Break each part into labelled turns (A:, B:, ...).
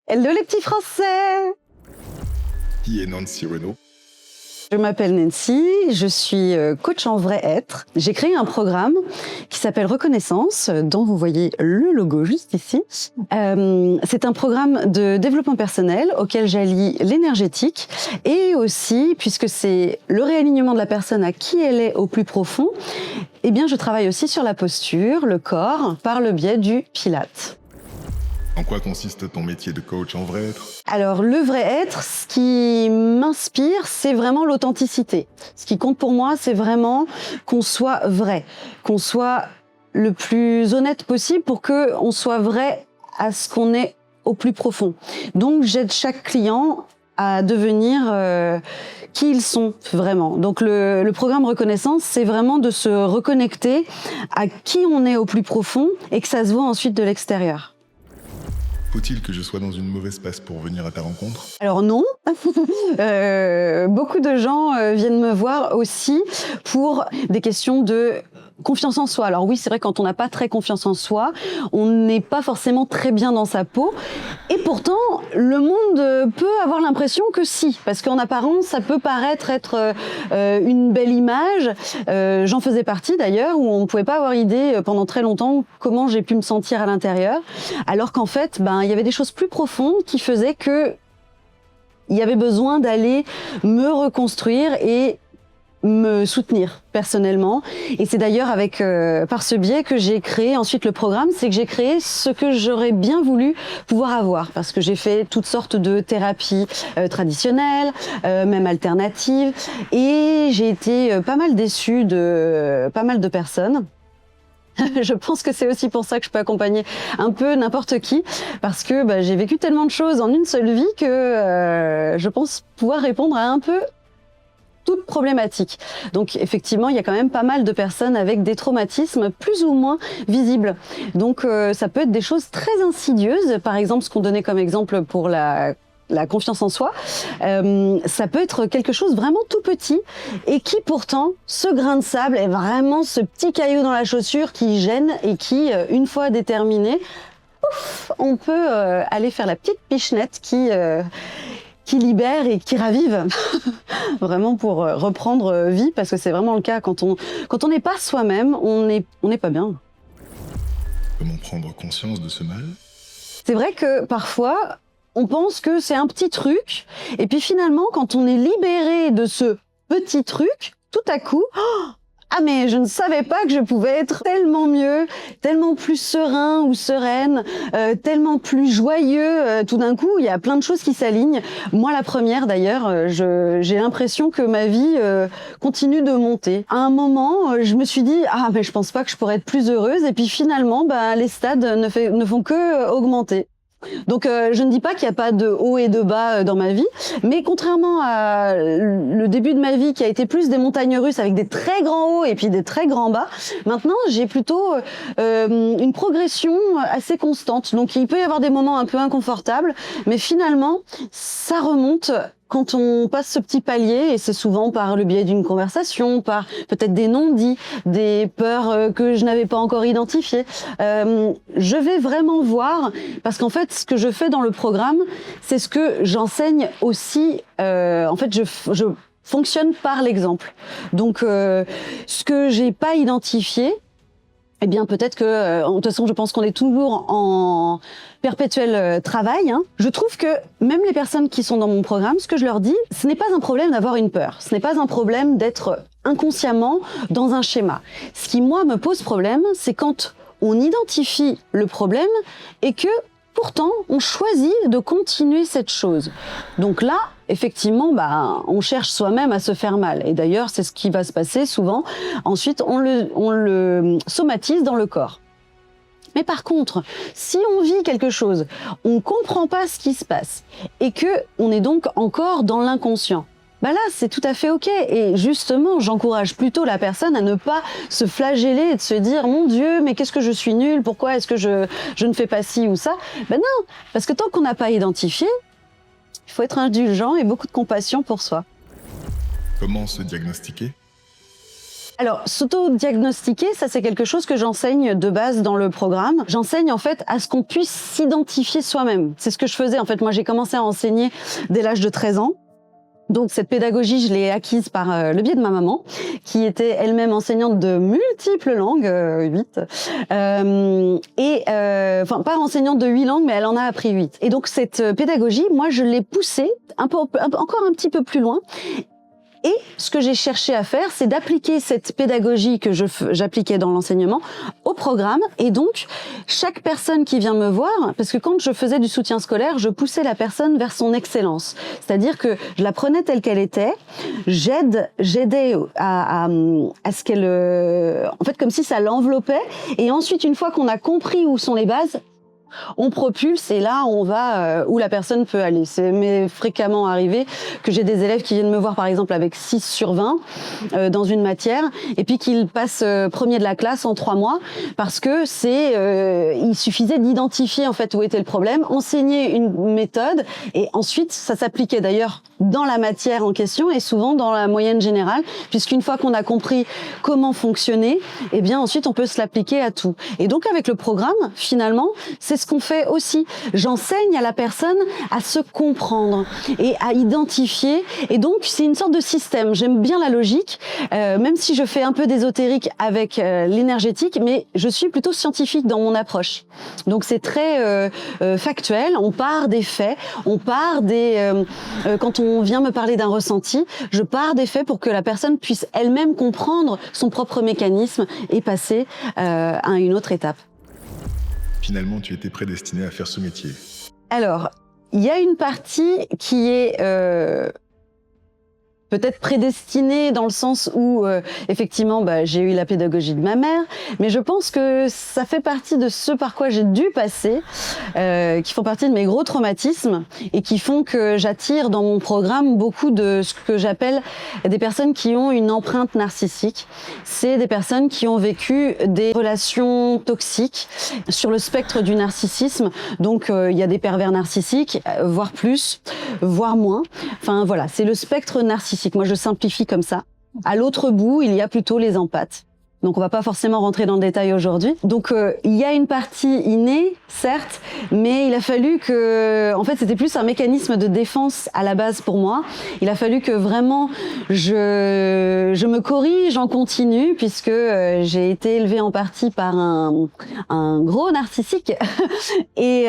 A: Hello les petits Français!
B: Qui est Nancy Renaud?
A: Je m'appelle Nancy, je suis coach en vrai être. J'ai créé un programme qui s'appelle Reconnaissance, dont vous voyez le logo juste ici. C'est un programme de développement personnel auquel j'allie l'énergétique et aussi, puisque c'est le réalignement de la personne à qui elle est au plus profond, eh bien je travaille aussi sur la posture, le corps, par le biais du Pilate.
B: En quoi consiste ton métier de coach en vrai être?
A: Alors, le vrai être, ce qui m'inspire, c'est vraiment l'authenticité. Ce qui compte pour moi, c'est vraiment qu'on soit vrai, qu'on soit le plus honnête possible pour qu'on soit vrai à ce qu'on est au plus profond. Donc, j'aide chaque client à devenir qui ils sont vraiment. Donc, le programme Reconnaissance, c'est vraiment de se reconnecter à qui on est au plus profond et que ça se voit ensuite de l'extérieur.
B: Faut-il que je sois dans une mauvaise passe pour venir à ta rencontre?
A: Alors non, beaucoup de gens viennent me voir aussi pour des questions de confiance en soi. Alors oui, c'est vrai, quand on n'a pas très confiance en soi, on n'est pas forcément très bien dans sa peau. Et pourtant, le monde peut avoir l'impression que si, parce qu'en apparence, ça peut paraître être une belle image. J'en faisais partie d'ailleurs, où on ne pouvait pas avoir idée pendant très longtemps comment j'ai pu me sentir à l'intérieur, alors qu'en fait, il y avait des choses plus profondes qui faisaient que il y avait besoin d'aller me reconstruire et me soutenir personnellement. Et c'est d'ailleurs par ce biais que j'ai créé ensuite le programme, c'est que j'ai créé ce que j'aurais bien voulu pouvoir avoir, parce que j'ai fait toutes sortes de thérapies traditionnelles, même alternatives, et j'ai été pas mal déçue de pas mal de personnes. Je pense que c'est aussi pour ça que je peux accompagner un peu n'importe qui, parce que j'ai vécu tellement de choses en une seule vie que je pense pouvoir répondre à un peu toute problématique. Donc effectivement, il y a quand même pas mal de personnes avec des traumatismes plus ou moins visibles. Donc ça peut être des choses très insidieuses, par exemple ce qu'on donnait comme exemple pour la confiance en soi, ça peut être quelque chose vraiment tout petit et qui pourtant, ce grain de sable est vraiment ce petit caillou dans la chaussure qui gêne et qui, une fois déterminé, on peut aller faire la petite pichenette qui libère et qui ravive, vraiment pour reprendre vie, parce que c'est vraiment le cas quand on n'est pas soi-même, on n'est pas bien.
B: Comment prendre conscience de ce mal?
A: C'est vrai que parfois, on pense que c'est un petit truc, et puis finalement, quand on est libéré de ce petit truc, tout à coup, ah mais je ne savais pas que je pouvais être tellement mieux, tellement plus serein ou sereine, tellement plus joyeux. Tout d'un coup, il y a plein de choses qui s'alignent. Moi, la première d'ailleurs, j'ai l'impression que ma vie continue de monter. À un moment, je me suis dit ah mais je pense pas que je pourrais être plus heureuse. Et puis finalement, les stades ne font que augmenter. Donc je ne dis pas qu'il n'y a pas de haut et de bas dans ma vie, mais contrairement à le début de ma vie qui a été plus des montagnes russes avec des très grands hauts et puis des très grands bas, maintenant j'ai plutôt une progression assez constante. Donc il peut y avoir des moments un peu inconfortables, mais finalement ça remonte quand on passe ce petit palier, et c'est souvent par le biais d'une conversation, par peut-être des non-dits, des peurs que je n'avais pas encore identifiées. Je vais vraiment voir, parce qu'en fait, ce que je fais dans le programme, c'est ce que j'enseigne aussi. En fait, je fonctionne par l'exemple. Donc, ce que j'ai pas identifié, eh bien, peut-être que, de toute façon, je pense qu'on est toujours en perpétuel travail. Je trouve que même les personnes qui sont dans mon programme, ce que je leur dis, ce n'est pas un problème d'avoir une peur. Ce n'est pas un problème d'être inconsciemment dans un schéma. Ce qui, moi, me pose problème, c'est quand on identifie le problème et que, pourtant, on choisit de continuer cette chose. Donc là, effectivement, on cherche soi-même à se faire mal. Et d'ailleurs, c'est ce qui va se passer souvent. Ensuite, on le somatise dans le corps. Mais par contre, si on vit quelque chose, on ne comprend pas ce qui se passe et que on est donc encore dans l'inconscient, là, c'est tout à fait OK. Et justement, j'encourage plutôt la personne à ne pas se flageller et de se dire « Mon Dieu, mais qu'est-ce que je suis nulle? Pourquoi est-ce que je ne fais pas ci ou ça ?» Non, parce que tant qu'on n'a pas identifié, il faut être indulgent et beaucoup de compassion pour soi.
B: Comment se diagnostiquer?
A: Alors, s'auto-diagnostiquer, ça c'est quelque chose que j'enseigne de base dans le programme. J'enseigne en fait à ce qu'on puisse s'identifier soi-même. C'est ce que je faisais en fait. Moi, j'ai commencé à enseigner dès l'âge de 13 ans. Donc cette pédagogie, je l'ai acquise par le biais de ma maman, qui était elle-même enseignante de multiples langues, 8. Enfin, pas enseignante de 8 langues, mais elle en a appris 8. Et donc cette pédagogie, moi, je l'ai poussée encore un petit peu plus loin. Et ce que j'ai cherché à faire, c'est d'appliquer cette pédagogie que j'appliquais dans l'enseignement au programme. Et donc, chaque personne qui vient me voir, parce que quand je faisais du soutien scolaire, je poussais la personne vers son excellence. C'est-à-dire que je la prenais telle qu'elle était, j'aidais à ce qu'elle... en fait, comme si ça l'enveloppait. Et ensuite, une fois qu'on a compris où sont les bases, on propulse et là on va où la personne peut aller. C'est m'est fréquemment arrivé que j'ai des élèves qui viennent me voir par exemple avec 6 sur 20 dans une matière et puis qu'ils passent premier de la classe en 3 mois parce que il suffisait d'identifier en fait où était le problème, enseigner une méthode et ensuite ça s'appliquait d'ailleurs dans la matière en question et souvent dans la moyenne générale puisqu'une fois qu'on a compris comment fonctionner, eh bien ensuite on peut se l'appliquer à tout. Et donc avec le programme finalement, c'est ce qu'on fait aussi. J'enseigne à la personne à se comprendre et à identifier. Et donc, c'est une sorte de système. J'aime bien la logique, même si je fais un peu d'ésotérique avec l'énergétique, mais je suis plutôt scientifique dans mon approche. Donc, c'est très factuel. On part des faits. On part quand on vient me parler d'un ressenti, je pars des faits pour que la personne puisse elle-même comprendre son propre mécanisme et passer à une autre étape.
B: Finalement, tu étais prédestiné à faire ce métier.
A: Alors, il y a une partie qui est peut-être prédestinée dans le sens où, effectivement, j'ai eu la pédagogie de ma mère, mais je pense que ça fait partie de ce par quoi j'ai dû passer, qui font partie de mes gros traumatismes et qui font que j'attire dans mon programme beaucoup de ce que j'appelle des personnes qui ont une empreinte narcissique. C'est des personnes qui ont vécu des relations toxiques sur le spectre du narcissisme. Donc, il y a des pervers narcissiques, voire plus, voire moins. Enfin, voilà, c'est le spectre narcissique. Moi, je simplifie comme ça. À l'autre bout, il y a plutôt les empathes. Donc, on va pas forcément rentrer dans le détail aujourd'hui. Donc, il y a une partie innée, certes, mais il a fallu que... En fait, c'était plus un mécanisme de défense à la base pour moi. Il a fallu que vraiment je me corrige en continu, puisque j'ai été élevée en partie par un gros narcissique. Et...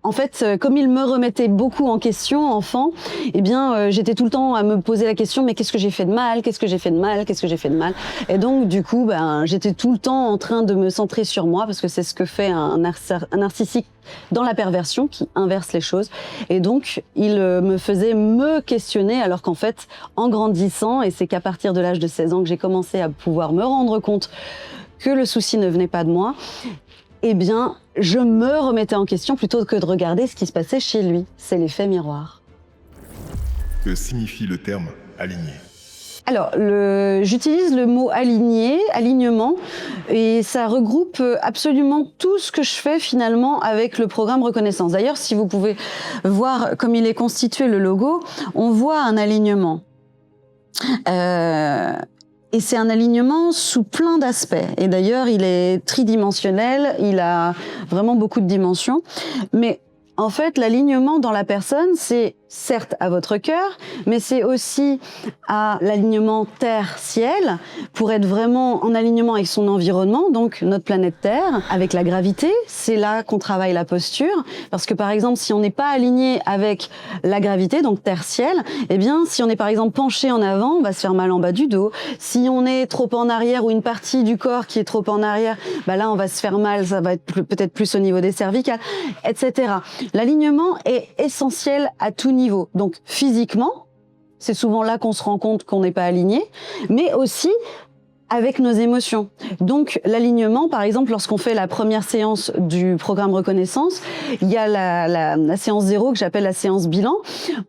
A: en fait, comme il me remettait beaucoup en question, enfant, eh bien, j'étais tout le temps à me poser la question, mais qu'est-ce que j'ai fait de mal? Qu'est-ce que j'ai fait de mal? Qu'est-ce que j'ai fait de mal? Et donc, du coup, j'étais tout le temps en train de me centrer sur moi, parce que c'est ce que fait un narcissique dans la perversion, qui inverse les choses. Et donc, il me faisait me questionner, alors qu'en fait, en grandissant, et c'est qu'à partir de l'âge de 16 ans que j'ai commencé à pouvoir me rendre compte que le souci ne venait pas de moi, eh bien, je me remettais en question plutôt que de regarder ce qui se passait chez lui. C'est l'effet miroir.
B: Que signifie le terme aligné?
A: Alors, j'utilise le mot aligné, alignement, et ça regroupe absolument tout ce que je fais finalement avec le programme Reconnaissance. D'ailleurs, si vous pouvez voir comme il est constitué le logo, on voit un alignement. Et c'est un alignement sous plein d'aspects. Et d'ailleurs, il est tridimensionnel, il a vraiment beaucoup de dimensions. Mais en fait, l'alignement dans la personne, c'est certes à votre cœur, mais c'est aussi à l'alignement Terre-Ciel, pour être vraiment en alignement avec son environnement, donc notre planète Terre, avec la gravité. C'est là qu'on travaille la posture, parce que par exemple, si on n'est pas aligné avec la gravité, donc Terre-Ciel, eh bien, si on est par exemple penché en avant, on va se faire mal en bas du dos. Si on est trop en arrière ou une partie du corps qui est trop en arrière, là, on va se faire mal, ça va être peut-être plus au niveau des cervicales, etc. L'alignement est essentiel à tout niveau. Donc physiquement, c'est souvent là qu'on se rend compte qu'on n'est pas aligné, mais aussi avec nos émotions. Donc l'alignement, par exemple, lorsqu'on fait la première séance du programme Reconnaissance, il y a la séance 0 que j'appelle la séance bilan.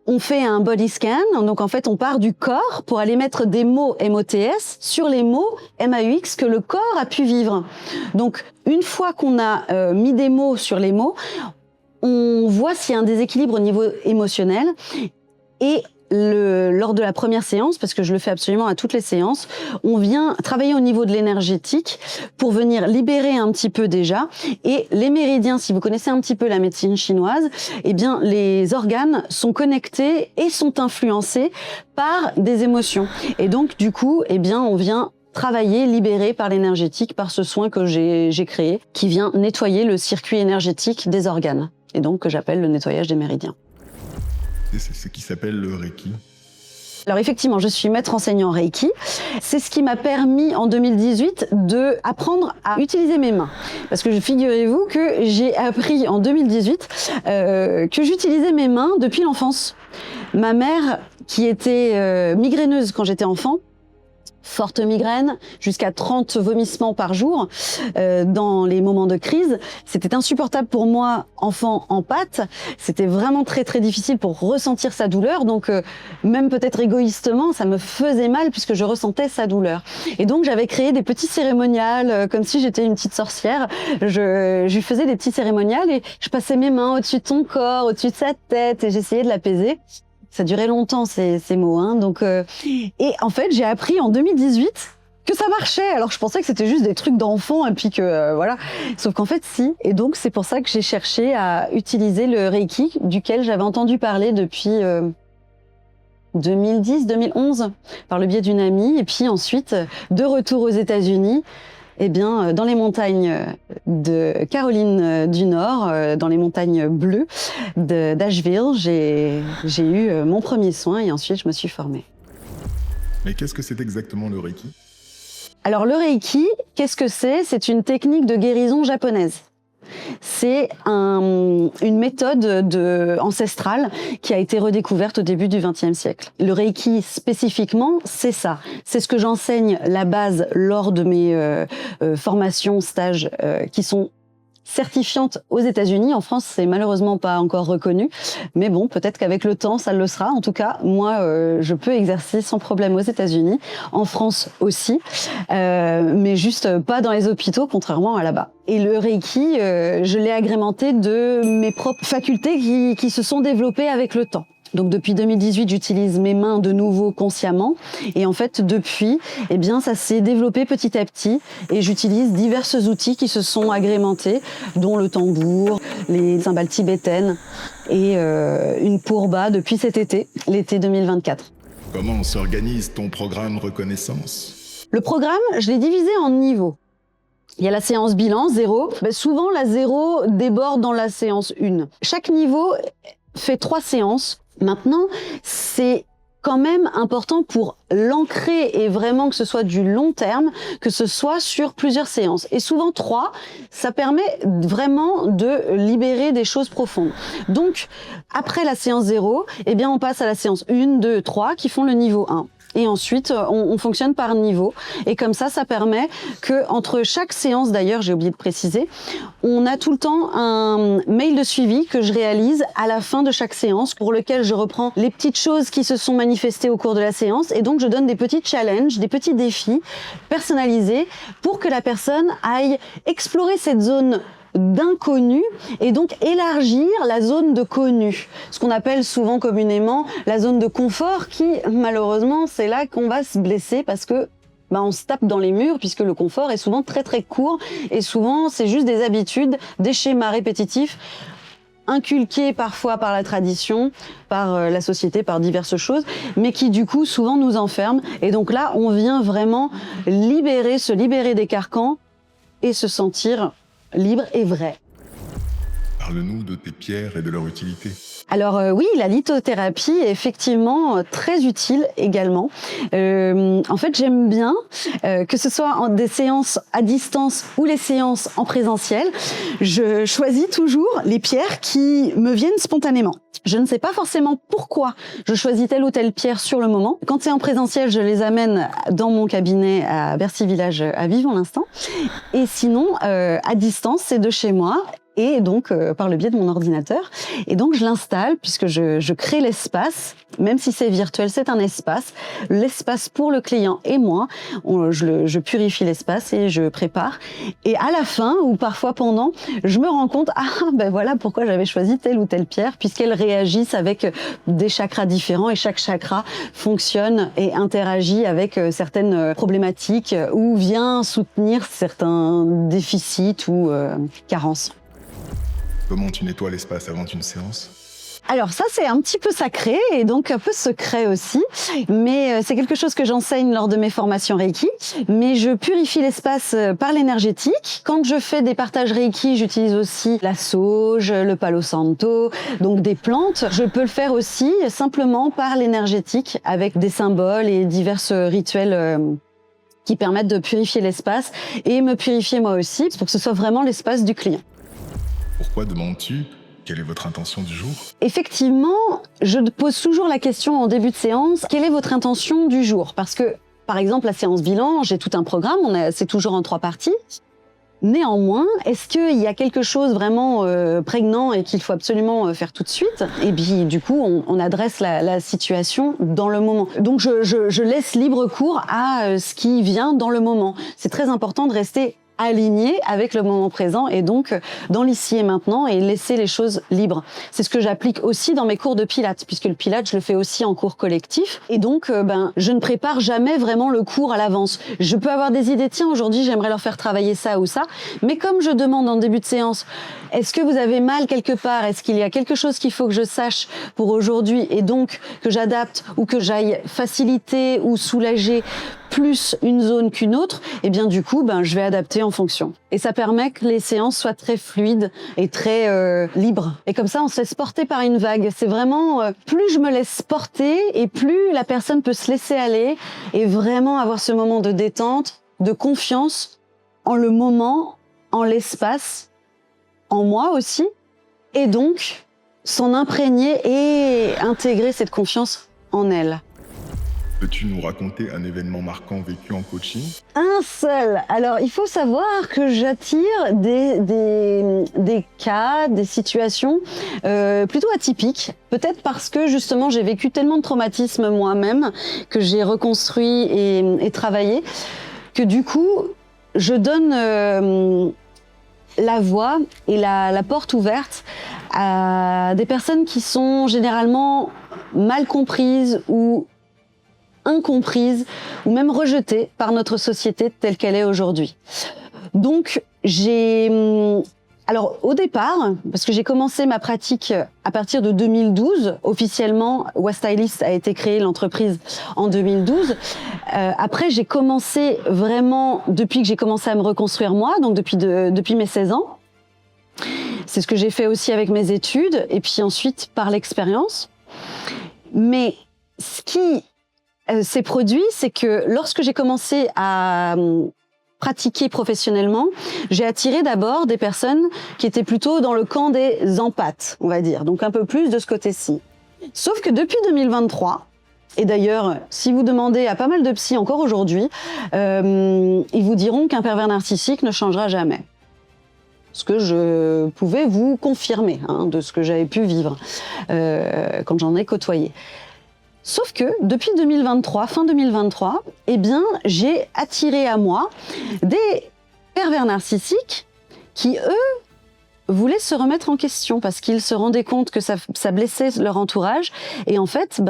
A: On fait un body scan, donc en fait on part du corps pour aller mettre des mots MOTS sur les mots MAUX que le corps a pu vivre. Donc une fois qu'on a mis des mots sur les mots, on voit s'il y a un déséquilibre au niveau émotionnel et lors de la première séance, parce que je le fais absolument à toutes les séances, on vient travailler au niveau de l'énergétique pour venir libérer un petit peu déjà. Et les méridiens, si vous connaissez un petit peu la médecine chinoise, eh bien, les organes sont connectés et sont influencés par des émotions. Et donc, du coup, eh bien, on vient travailler, libérer par l'énergétique, par ce soin que j'ai créé, qui vient nettoyer le circuit énergétique des organes. Et donc, que j'appelle le nettoyage des méridiens.
B: C'est ce qui s'appelle le Reiki.
A: Alors effectivement, je suis maître enseignant Reiki. C'est ce qui m'a permis en 2018 de apprendre à utiliser mes mains. Parce que figurez-vous que j'ai appris en 2018 que j'utilisais mes mains depuis l'enfance. Ma mère, qui était migraineuse quand j'étais enfant, forte migraine, jusqu'à 30 vomissements par jour dans les moments de crise. C'était insupportable pour moi, enfant en pâte. C'était vraiment très très difficile pour ressentir sa douleur. Donc même peut-être égoïstement, ça me faisait mal puisque je ressentais sa douleur. Et donc j'avais créé des petits cérémonials comme si j'étais une petite sorcière. Je lui faisais des petits cérémonials et je passais mes mains au-dessus de son corps, au-dessus de sa tête et j'essayais de l'apaiser. Ça durait longtemps ces mots, hein. Donc et en fait j'ai appris en 2018 que ça marchait. Alors je pensais que c'était juste des trucs d'enfants et puis que voilà. Sauf qu'en fait si. Et donc c'est pour ça que j'ai cherché à utiliser le Reiki, duquel j'avais entendu parler depuis 2010-2011 par le biais d'une amie. Et puis ensuite de retour aux États-Unis. Eh bien, dans les montagnes de Caroline du Nord, dans les montagnes bleues d'Asheville, j'ai eu mon premier soin et ensuite je me suis formée.
B: Mais qu'est-ce que c'est exactement le Reiki?
A: Alors le Reiki, qu'est-ce que c'est? C'est une technique de guérison japonaise. C'est une méthode ancestrale qui a été redécouverte au début du XXe siècle. Le Reiki spécifiquement, c'est ça. C'est ce que j'enseigne la base lors de mes formations, stages qui sont certifiante aux États-Unis. En France, c'est malheureusement pas encore reconnu, mais bon, peut-être qu'avec le temps, ça le sera. En tout cas, moi, je peux exercer sans problème aux États-Unis, en France aussi, mais juste pas dans les hôpitaux, contrairement à là-bas. Et le Reiki, je l'ai agrémenté de mes propres facultés qui se sont développées avec le temps. Donc depuis 2018, j'utilise mes mains de nouveau consciemment et en fait depuis, eh bien ça s'est développé petit à petit et j'utilise divers outils qui se sont agrémentés, dont le tambour, les cymbales tibétaines et une pourba depuis cet été, l'été 2024.
B: Comment s'organise ton programme reconnaissance?
A: Le programme, je l'ai divisé en niveaux. Il y a la séance bilan, 0. Souvent, la 0 déborde dans la séance 1. Chaque niveau fait 3 séances. Maintenant, c'est quand même important pour l'ancrer et vraiment que ce soit du long terme, que ce soit sur plusieurs séances. Et souvent 3, ça permet vraiment de libérer des choses profondes. Donc, après la séance 0, eh bien, on passe à la séance 1, 2, 3 qui font le niveau 1. Et ensuite, on fonctionne par niveau. Et comme ça permet que entre chaque séance, d'ailleurs, j'ai oublié de préciser, on a tout le temps un mail de suivi que je réalise à la fin de chaque séance, pour lequel je reprends les petites choses qui se sont manifestées au cours de la séance. Et donc, je donne des petits challenges, des petits défis personnalisés pour que la personne aille explorer cette zone d'inconnu et donc élargir la zone de connu, ce qu'on appelle souvent communément la zone de confort, qui malheureusement c'est là qu'on va se blesser parce que on se tape dans les murs, puisque le confort est souvent très très court et souvent c'est juste des habitudes, des schémas répétitifs inculqués parfois par la tradition, par la société, par diverses choses, mais qui du coup souvent nous enferment. Et donc là on vient vraiment se libérer des carcans et se sentir libre et vrai.
B: Parle-nous de tes pierres et de leur utilité.
A: Alors oui, la lithothérapie est effectivement très utile également. En fait, j'aime bien que ce soit des séances à distance ou les séances en présentiel. Je choisis toujours les pierres qui me viennent spontanément. Je ne sais pas forcément pourquoi je choisis telle ou telle pierre sur le moment. Quand c'est en présentiel, je les amène dans mon cabinet à Bercy Village à Vivons l'Instant. Et sinon, à distance, c'est de chez moi. et donc par le biais de mon ordinateur. Et donc je l'installe puisque je crée l'espace, même si c'est virtuel, c'est un espace. L'espace pour le client et moi, je purifie l'espace et je prépare. Et à la fin, ou parfois pendant, je me rends compte, ben voilà pourquoi j'avais choisi telle ou telle pierre, puisqu'elles réagissent avec des chakras différents et chaque chakra fonctionne et interagit avec certaines problématiques ou vient soutenir certains déficits ou carences.
B: Comment tu nettoies l'espace avant une séance?
A: Alors ça, c'est un petit peu sacré et donc un peu secret aussi, mais c'est quelque chose que j'enseigne lors de mes formations Reiki. Mais je purifie l'espace par l'énergétique. Quand je fais des partages Reiki, j'utilise aussi la sauge, le palo santo, donc des plantes. Je peux le faire aussi simplement par l'énergétique avec des symboles et divers rituels qui permettent de purifier l'espace et me purifier moi aussi pour que ce soit vraiment l'espace du client.
B: Pourquoi demandes-tu? Quelle est votre intention du jour?
A: Effectivement, je pose toujours la question en début de séance, quelle est votre intention du jour? Parce que, par exemple, la séance bilan, j'ai tout un programme, c'est toujours en 3 parties. Néanmoins, est-ce qu'il y a quelque chose vraiment prégnant et qu'il faut absolument faire tout de suite? Et puis, du coup, on adresse la situation dans le moment. Donc, je laisse libre cours à ce qui vient dans le moment. C'est très important de rester aligné avec le moment présent et donc dans l'ici et maintenant et laisser les choses libres. C'est ce que j'applique aussi dans mes cours de pilates, puisque le pilates, je le fais aussi en cours collectif. Et donc, je ne prépare jamais vraiment le cours à l'avance. Je peux avoir des idées, tiens, aujourd'hui, j'aimerais leur faire travailler ça ou ça. Mais comme je demande en début de séance, est-ce que vous avez mal quelque part? Est-ce qu'il y a quelque chose qu'il faut que je sache pour aujourd'hui et donc que j'adapte ou que j'aille faciliter ou soulager plus une zone qu'une autre, et bien du coup, je vais adapter en fonction. Et ça permet que les séances soient très fluides et très libres. Et comme ça, on se laisse porter par une vague. C'est vraiment, plus je me laisse porter et plus la personne peut se laisser aller et vraiment avoir ce moment de détente, de confiance en le moment, en l'espace, en moi aussi. Et donc, s'en imprégner et intégrer cette confiance en elle.
B: Peux-tu nous raconter un événement marquant vécu en coaching?
A: Un seul. Alors, il faut savoir que j'attire des cas, des situations plutôt atypiques. Peut-être parce que, justement, j'ai vécu tellement de traumatismes moi-même, que j'ai reconstruit et travaillé, que du coup, je donne la voie et la porte ouverte à des personnes qui sont généralement mal comprises ou incomprises ou même rejetées par notre société telle qu'elle est aujourd'hui. Donc alors au départ, parce que j'ai commencé ma pratique à partir de 2012, officiellement Wastylist a été créée, l'entreprise, en 2012. Après j'ai commencé vraiment, depuis que j'ai commencé à me reconstruire moi, donc depuis mes 16 ans. C'est ce que j'ai fait aussi avec mes études et puis ensuite par l'expérience. Mais ce qui s'est produit, c'est que lorsque j'ai commencé à pratiquer professionnellement, j'ai attiré d'abord des personnes qui étaient plutôt dans le camp des empathes, on va dire, donc un peu plus de ce côté-ci. Sauf que depuis 2023, et d'ailleurs, si vous demandez à pas mal de psys encore aujourd'hui, ils vous diront qu'un pervers narcissique ne changera jamais. Ce que je pouvais vous confirmer, de ce que j'avais pu vivre quand j'en ai côtoyé. Sauf que depuis 2023, fin 2023, eh bien, j'ai attiré à moi des pervers narcissiques qui, eux, voulaient se remettre en question parce qu'ils se rendaient compte que ça blessait leur entourage. Et en fait,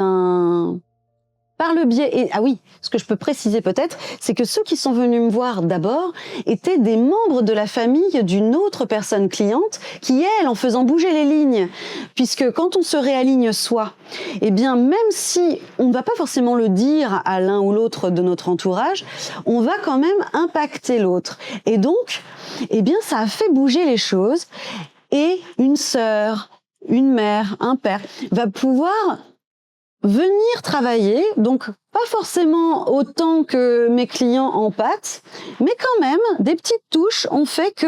A: par le biais... Et, ah oui, ce que je peux préciser peut-être, c'est que ceux qui sont venus me voir d'abord étaient des membres de la famille d'une autre personne cliente qui, elle, en faisant bouger les lignes, puisque quand on se réaligne soi, eh bien, même si on ne va pas forcément le dire à l'un ou l'autre de notre entourage, on va quand même impacter l'autre. Et donc, eh bien, ça a fait bouger les choses et une sœur, une mère, un père va pouvoir venir travailler, donc pas forcément autant que mes clients en pâte, mais quand même, des petites touches ont fait que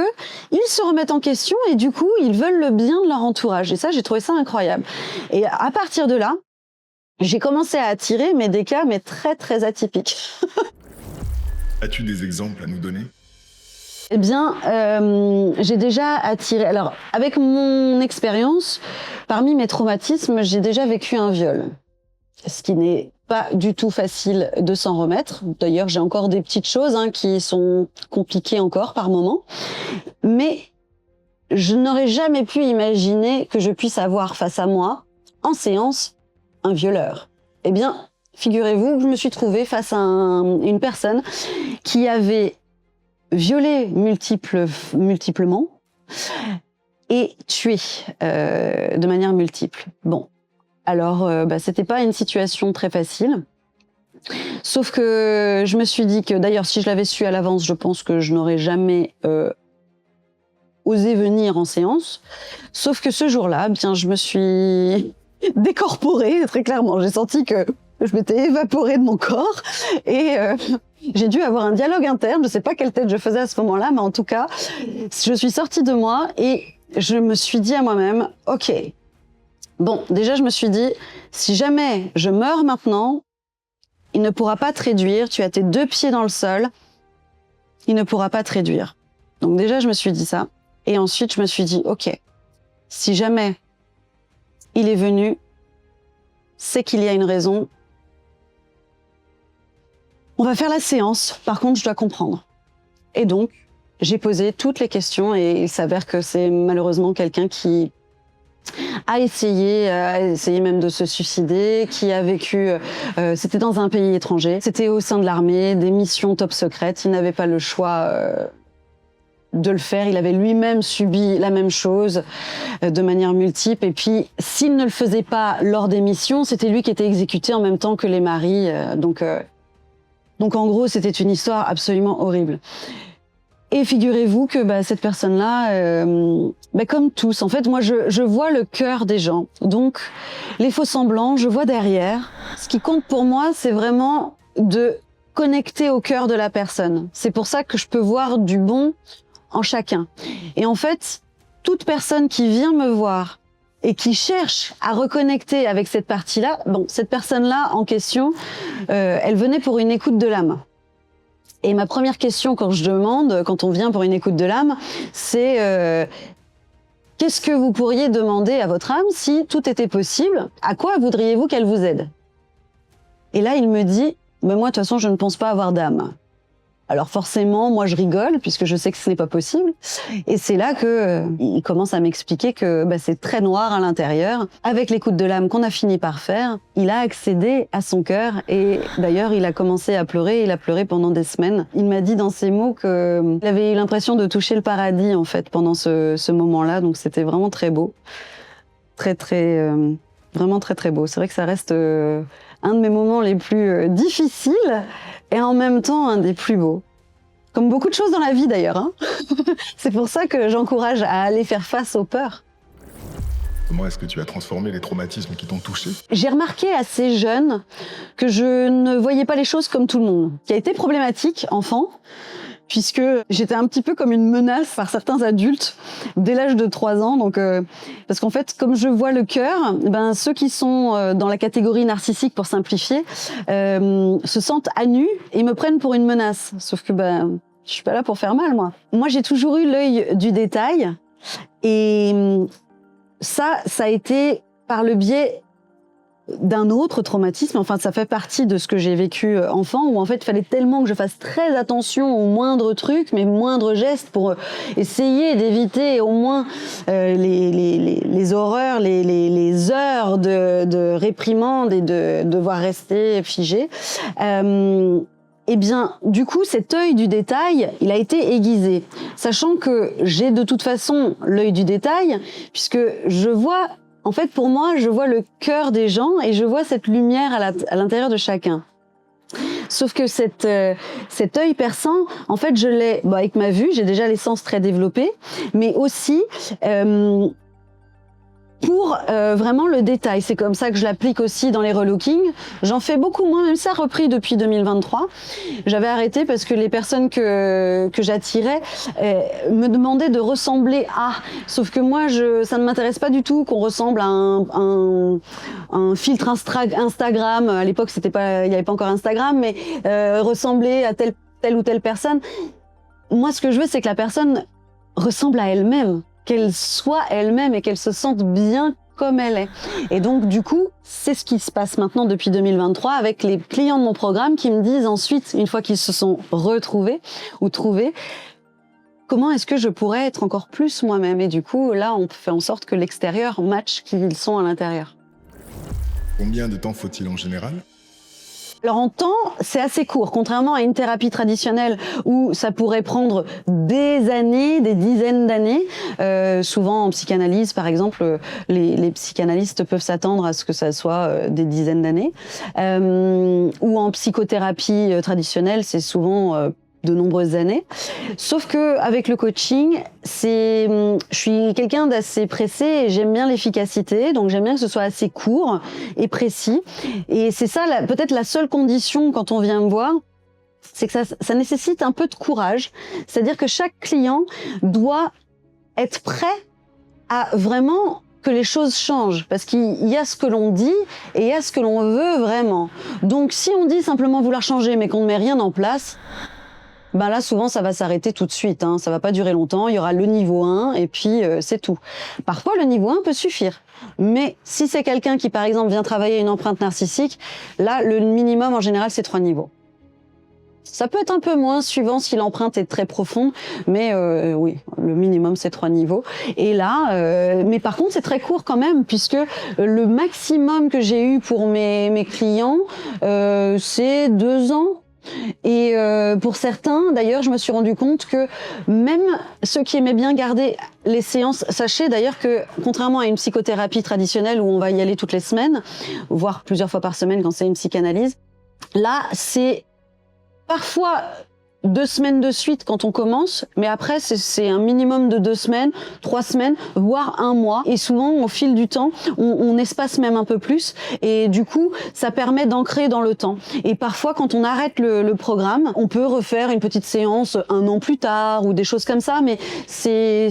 A: ils se remettent en question et du coup, ils veulent le bien de leur entourage. Et ça, j'ai trouvé ça incroyable. Et à partir de là, j'ai commencé à attirer des cas très très atypiques.
B: As-tu des exemples à nous donner?
A: Eh bien, j'ai déjà attiré... Alors, avec mon expérience, parmi mes traumatismes, j'ai déjà vécu un viol. Ce qui n'est pas du tout facile de s'en remettre. D'ailleurs, j'ai encore des petites choses qui sont compliquées encore par moments. Mais je n'aurais jamais pu imaginer que je puisse avoir face à moi, en séance, un violeur. Eh bien, figurez-vous que je me suis trouvée face à une personne qui avait violé multiplement et tué de manière multiple. Bon, alors c'était pas une situation très facile. Sauf que je me suis dit que, d'ailleurs, si je l'avais su à l'avance, je pense que je n'aurais jamais osé venir en séance. Sauf que ce jour-là, bien, je me suis décorporée, très clairement. J'ai senti que je m'étais évaporée de mon corps et j'ai dû avoir un dialogue interne. Je sais pas quelle tête je faisais à ce moment-là, mais en tout cas, je suis sortie de moi et je me suis dit à moi-même, ok, bon, déjà je me suis dit, si jamais je meurs maintenant, il ne pourra pas te réduire, tu as tes 2 pieds dans le sol, il ne pourra pas te réduire. Donc déjà je me suis dit ça, et ensuite je me suis dit, ok, si jamais il est venu, c'est qu'il y a une raison. On va faire la séance, par contre je dois comprendre. Et donc, j'ai posé toutes les questions et il s'avère que c'est malheureusement quelqu'un qui a essayé même de se suicider, qui a vécu, c'était dans un pays étranger, c'était au sein de l'armée, des missions top secrètes, il n'avait pas le choix de le faire, il avait lui-même subi la même chose de manière multiple, et puis s'il ne le faisait pas lors des missions, c'était lui qui était exécuté en même temps que les maris, donc en gros c'était une histoire absolument horrible. Et figurez-vous que cette personne-là, comme tous, en fait, moi, je vois le cœur des gens. Donc, les faux semblants, je vois derrière. Ce qui compte pour moi, c'est vraiment de connecter au cœur de la personne. C'est pour ça que je peux voir du bon en chacun. Et en fait, toute personne qui vient me voir et qui cherche à reconnecter avec cette partie-là, cette personne-là en question, elle venait pour une écoute de l'âme. Et ma première question quand on vient pour une écoute de l'âme, c'est qu'est-ce que vous pourriez demander à votre âme si tout était possible? À quoi voudriez-vous qu'elle vous aide? Et là, il me dit, moi, de toute façon, je ne pense pas avoir d'âme. Alors forcément, moi, je rigole, puisque je sais que ce n'est pas possible. Et c'est là il commence à m'expliquer que c'est très noir à l'intérieur. Avec l'écoute de l'âme qu'on a fini par faire, il a accédé à son cœur. Et d'ailleurs, il a commencé à pleurer. Il a pleuré pendant des semaines. Il m'a dit dans ses mots qu'il avait eu l'impression de toucher le paradis, en fait, pendant ce moment-là. Donc c'était vraiment très beau. Vraiment très, très beau. C'est vrai que ça reste un de mes moments les plus difficiles et en même temps un des plus beaux. Comme beaucoup de choses dans la vie d'ailleurs. C'est pour ça que j'encourage à aller faire face aux peurs.
B: Comment est-ce que tu as transformé les traumatismes qui t'ont touché?
A: J'ai remarqué assez jeune que je ne voyais pas les choses comme tout le monde. Ce qui a été problématique, enfant, puisque j'étais un petit peu comme une menace par certains adultes dès l'âge de 3 ans. Donc, parce qu'en fait, comme je vois le cœur, ceux qui sont dans la catégorie narcissique, pour simplifier, se sentent à nu et me prennent pour une menace. Sauf que je suis pas là pour faire mal, moi. Moi, j'ai toujours eu l'œil du détail et ça a été par le biais d'un autre traumatisme. Enfin, ça fait partie de ce que j'ai vécu enfant, où en fait, il fallait tellement que je fasse très attention aux moindres trucs, mes moindres gestes, pour essayer d'éviter au moins les horreurs, les heures de réprimande et de devoir rester figé. Eh bien, du coup, cet œil du détail, il a été aiguisé. Sachant que j'ai de toute façon l'œil du détail, puisque je vois, en fait, pour moi, je vois le cœur des gens et je vois cette lumière à l'intérieur de chacun. Sauf que cet œil perçant, en fait, je l'ai avec ma vue, j'ai déjà les sens très développés, mais aussi pour vraiment le détail. C'est comme ça que je l'applique aussi dans les relookings. J'en fais beaucoup moins, même ça a repris depuis 2023. J'avais arrêté parce que les personnes que j'attirais me demandaient de ressembler à. Sauf que moi, ça ne m'intéresse pas du tout qu'on ressemble à un filtre Instagram. À l'époque, il n'y avait pas encore Instagram, mais ressembler à telle ou telle personne. Moi, ce que je veux, c'est que la personne ressemble à elle-même, qu'elle soit elle-même et qu'elle se sente bien comme elle est. Et donc, du coup, c'est ce qui se passe maintenant depuis 2023 avec les clients de mon programme qui me disent ensuite, une fois qu'ils se sont retrouvés ou trouvés, comment est-ce que je pourrais être encore plus moi-même? Et du coup, là, on fait en sorte que l'extérieur matche qui ils sont à l'intérieur.
B: Combien de temps faut-il en général?
A: Alors en temps, c'est assez court, contrairement à une thérapie traditionnelle où ça pourrait prendre des années, des dizaines d'années. Souvent en psychanalyse, par exemple, les psychanalystes peuvent s'attendre à ce que ça soit des dizaines d'années. Ou en psychothérapie traditionnelle, c'est souvent de nombreuses années. Sauf que avec le coaching, je suis quelqu'un d'assez pressé et j'aime bien l'efficacité, donc j'aime bien que ce soit assez court et précis. Et c'est ça, peut-être la seule condition quand on vient me voir, c'est que ça nécessite un peu de courage. C'est-à-dire que chaque client doit être prêt à vraiment que les choses changent, parce qu'il y a ce que l'on dit et il y a ce que l'on veut vraiment. Donc si on dit simplement vouloir changer mais qu'on ne met rien en place, ben là, souvent, ça va s'arrêter tout de suite. Hein. Ça va pas durer longtemps. Il y aura le niveau 1 et puis c'est tout. Parfois, le niveau 1 peut suffire. Mais si c'est quelqu'un qui, par exemple, vient travailler une empreinte narcissique, là, le minimum, en général, c'est 3 niveaux. Ça peut être un peu moins, suivant si l'empreinte est très profonde. Mais oui, le minimum, c'est 3 niveaux. Et là, mais par contre, c'est très court quand même, puisque le maximum que j'ai eu pour mes clients, c'est 2 ans. Et pour certains, d'ailleurs, je me suis rendu compte que même ceux qui aimaient bien garder les séances, sachez d'ailleurs que contrairement à une psychothérapie traditionnelle où on va y aller toutes les semaines, voire plusieurs fois par semaine quand c'est une psychanalyse, là, c'est parfois 2 semaines de suite quand on commence, mais après c'est un minimum de 2 semaines, 3 semaines, voire 1 mois. Et souvent, au fil du temps, on espace même un peu plus. Et du coup, ça permet d'ancrer dans le temps. Et parfois, quand on arrête le programme, on peut refaire une petite séance 1 an plus tard ou des choses comme ça. Mais c'est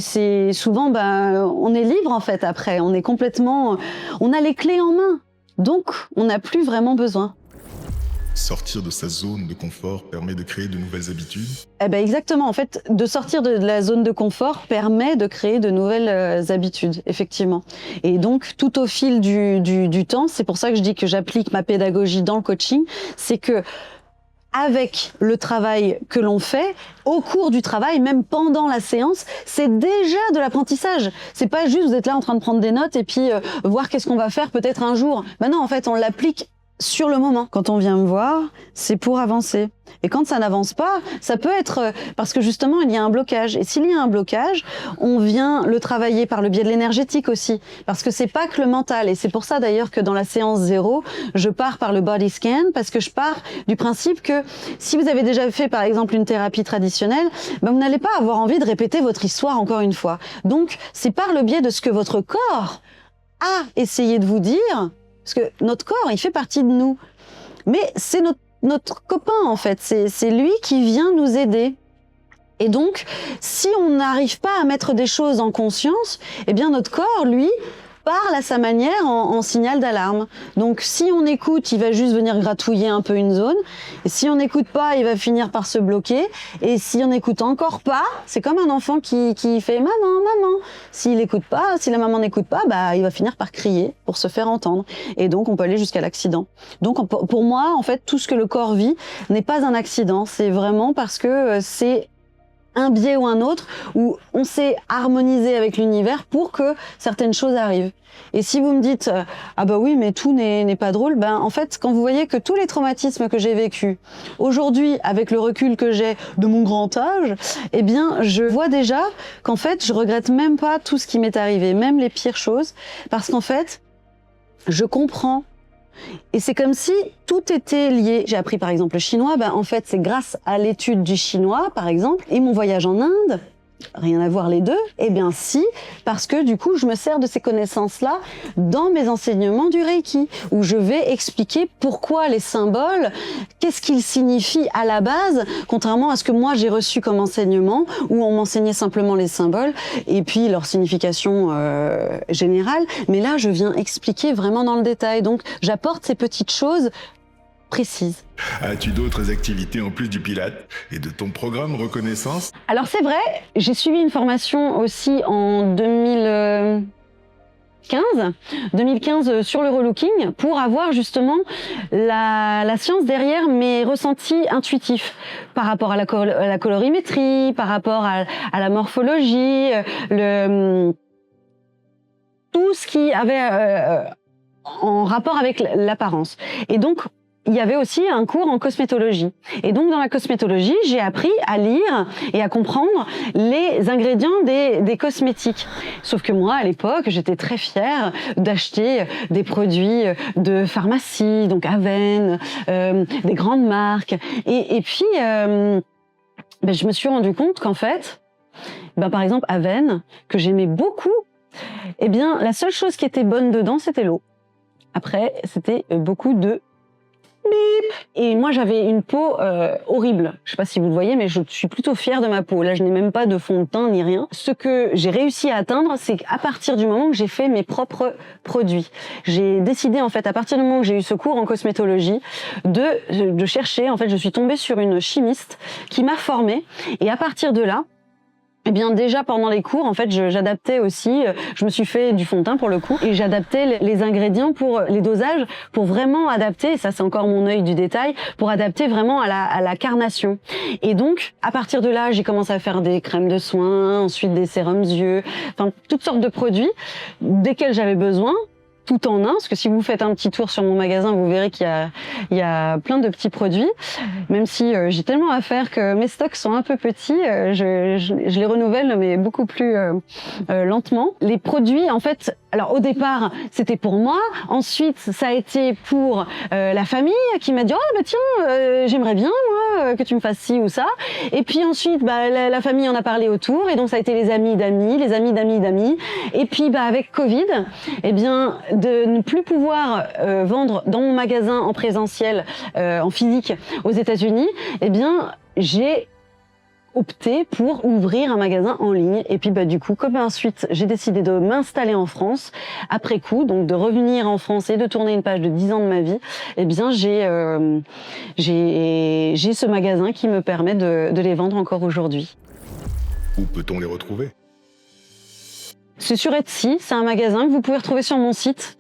A: souvent, on est libre en fait après. On est complètement, on a les clés en main. Donc, on n'a plus vraiment besoin.
B: Sortir de sa zone de confort permet de créer de nouvelles habitudes?
A: Eh ben exactement. En fait, de sortir de la zone de confort permet de créer de nouvelles habitudes, effectivement. Et donc, tout au fil du temps, c'est pour ça que je dis que j'applique ma pédagogie dans le coaching, c'est que avec le travail que l'on fait, au cours du travail, même pendant la séance, c'est déjà de l'apprentissage. C'est pas juste vous êtes là en train de prendre des notes et puis voir qu'est-ce qu'on va faire peut-être un jour. Ben non, en fait, on l'applique sur le moment. Quand on vient me voir, c'est pour avancer. Et quand ça n'avance pas, ça peut être parce que justement, il y a un blocage. Et s'il y a un blocage, on vient le travailler par le biais de l'énergétique aussi. Parce que c'est pas que le mental. Et c'est pour ça d'ailleurs que dans la séance 0, je pars par le body scan parce que je pars du principe que si vous avez déjà fait par exemple une thérapie traditionnelle, vous n'allez pas avoir envie de répéter votre histoire encore une fois. Donc, c'est par le biais de ce que votre corps a essayé de vous dire. Parce que notre corps, il fait partie de nous. Mais c'est notre copain, en fait. C'est lui qui vient nous aider. Et donc, si on n'arrive pas à mettre des choses en conscience, eh bien, notre corps, lui, parle à sa manière en signal d'alarme. Donc, si on écoute, il va juste venir gratouiller un peu une zone. Et si on n'écoute pas, il va finir par se bloquer. Et si on n'écoute encore pas, c'est comme un enfant qui fait « maman, maman ». S'il n'écoute pas, si la maman n'écoute pas, il va finir par crier pour se faire entendre. Et donc, on peut aller jusqu'à l'accident. Donc, pour moi, en fait, tout ce que le corps vit n'est pas un accident. C'est vraiment parce que c'est un biais ou un autre, où on s'est harmonisé avec l'univers pour que certaines choses arrivent. Et si vous me dites « Ah bah oui, mais tout n'est pas drôle », en fait, quand vous voyez que tous les traumatismes que j'ai vécus, aujourd'hui, avec le recul que j'ai de mon grand âge, eh bien, je vois déjà qu'en fait, je regrette même pas tout ce qui m'est arrivé, même les pires choses, parce qu'en fait, je comprends. Et c'est comme si tout était lié. J'ai appris par exemple le chinois, en fait c'est grâce à l'étude du chinois par exemple, et mon voyage en Inde, rien à voir les deux, eh bien si, parce que du coup je me sers de ces connaissances-là dans mes enseignements du Reiki, où je vais expliquer pourquoi les symboles, qu'est-ce qu'ils signifient à la base, contrairement à ce que moi j'ai reçu comme enseignement, où on m'enseignait simplement les symboles, et puis leur signification générale, mais là je viens expliquer vraiment dans le détail, donc j'apporte ces petites choses précise.
B: As-tu d'autres activités en plus du Pilate et de ton programme Reconnaissance?
A: Alors c'est vrai, j'ai suivi une formation aussi en 2015 sur le relooking pour avoir justement la science derrière mes ressentis intuitifs par rapport à la colorimétrie, par rapport à la morphologie, tout ce qui avait en rapport avec l'apparence. Et donc, il y avait aussi un cours en cosmétologie. Et donc, dans la cosmétologie, j'ai appris à lire et à comprendre les ingrédients des cosmétiques. Sauf que moi, à l'époque, j'étais très fière d'acheter des produits de pharmacie, donc Aven, des grandes marques. Et puis, je me suis rendu compte qu'en fait, par exemple, Aven, que j'aimais beaucoup, la seule chose qui était bonne dedans, c'était l'eau. Après, c'était beaucoup de bip. Et moi, j'avais une peau horrible. Je sais pas si vous le voyez, mais je suis plutôt fière de ma peau. Là, je n'ai même pas de fond de teint ni rien. Ce que j'ai réussi à atteindre, c'est qu'à partir du moment que j'ai fait mes propres produits, j'ai décidé, en fait, à partir du moment que j'ai eu ce cours en cosmétologie, de chercher. En fait, je suis tombée sur une chimiste qui m'a formée. Et à partir de là, déjà pendant les cours, en fait, j'adaptais aussi, je me suis fait du fond de teint pour le coup, et j'adaptais les ingrédients pour les dosages, pour vraiment adapter, et ça c'est encore mon œil du détail, pour adapter vraiment à la carnation. Et donc, à partir de là, j'ai commencé à faire des crèmes de soins, ensuite des sérums yeux, enfin toutes sortes de produits desquels j'avais besoin, tout en un, parce que si vous faites un petit tour sur mon magasin, vous verrez qu'il y a plein de petits produits, même si j'ai tellement à faire que mes stocks sont un peu petits, je les renouvelle, mais beaucoup plus lentement. Les produits, en fait, alors au départ, c'était pour moi, ensuite ça a été pour la famille qui m'a dit « Oh, tiens, j'aimerais bien, moi, que tu me fasses ci ou ça », et puis ensuite, la famille en a parlé autour, et donc ça a été les amis d'amis, les amis d'amis d'amis, et puis avec Covid, de ne plus pouvoir vendre dans mon magasin en présentiel, en physique aux États-Unis, j'ai opté pour ouvrir un magasin en ligne. Et puis du coup, comme ensuite j'ai décidé de m'installer en France après coup, donc de revenir en France et de tourner une page de 10 ans de ma vie, j'ai ce magasin qui me permet de les vendre encore aujourd'hui.
B: Où peut-on les retrouver?
A: C'est sur Etsy, c'est un magasin que vous pouvez retrouver sur mon site.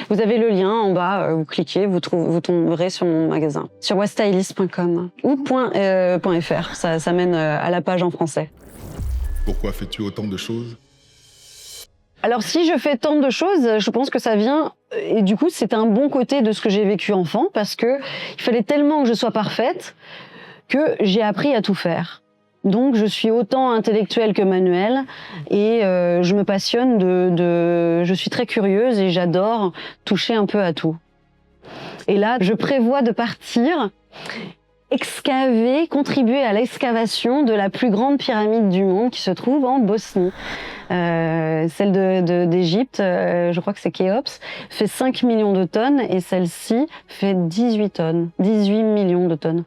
A: Vous avez le lien en bas, vous cliquez, vous tomberez sur mon magasin. Sur westylist.com ou .fr, ça mène à la page en français.
B: Pourquoi fais-tu autant de choses?
A: Alors si je fais tant de choses, je pense que ça vient, et du coup c'est un bon côté de ce que j'ai vécu enfant, parce que il fallait tellement que je sois parfaite que j'ai appris à tout faire. Donc je suis autant intellectuelle que manuelle, et je me passionne je suis très curieuse et j'adore toucher un peu à tout. Et là, je prévois de partir contribuer à l'excavation de la plus grande pyramide du monde qui se trouve en Bosnie. Celle d'Égypte, je crois que c'est Khéops, fait 5 millions de tonnes, et celle-ci fait 18 millions de tonnes.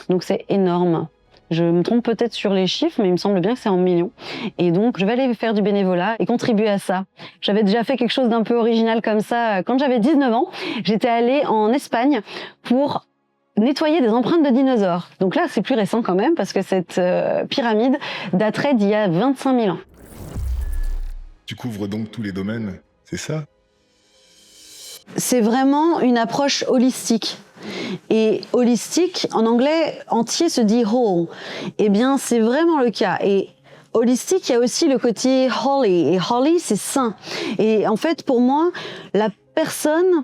A: Donc c'est énorme. Je me trompe peut-être sur les chiffres, mais il me semble bien que c'est en millions. Et donc, je vais aller faire du bénévolat et contribuer à ça. J'avais déjà fait quelque chose d'un peu original comme ça quand j'avais 19 ans. J'étais allée en Espagne pour nettoyer des empreintes de dinosaures. Donc là, c'est plus récent quand même, parce que cette pyramide daterait d'il y a 25 000 ans.
B: Tu couvres donc tous les domaines, c'est ça?
A: C'est vraiment une approche holistique. Et holistique, en anglais, entier se dit whole. C'est vraiment le cas. Et holistique, il y a aussi le côté holy. Et holy, c'est saint. Et en fait, pour moi, la personne,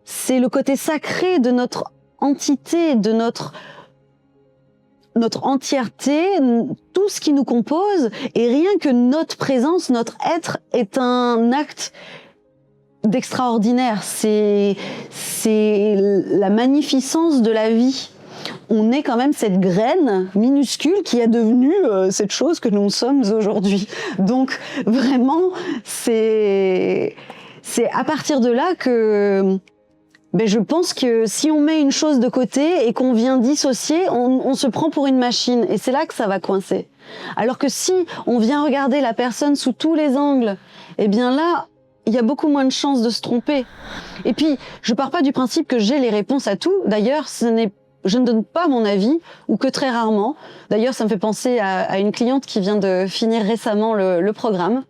A: c'est le côté sacré de notre entité, de notre entièreté, tout ce qui nous compose. Et rien que notre présence, notre être, est un acte d'extraordinaire. C'est la magnificence de la vie. On est quand même cette graine minuscule qui a devenu cette chose que nous sommes aujourd'hui. Donc vraiment, c'est à partir de là que je pense que si on met une chose de côté et qu'on vient dissocier, on se prend pour une machine, et c'est là que ça va coincer. Alors que si on vient regarder la personne sous tous les angles, là, il y a beaucoup moins de chances de se tromper. Et puis, je pars pas du principe que j'ai les réponses à tout. D'ailleurs, je ne donne pas mon avis, ou que très rarement. D'ailleurs, ça me fait penser à une cliente qui vient de finir récemment le programme,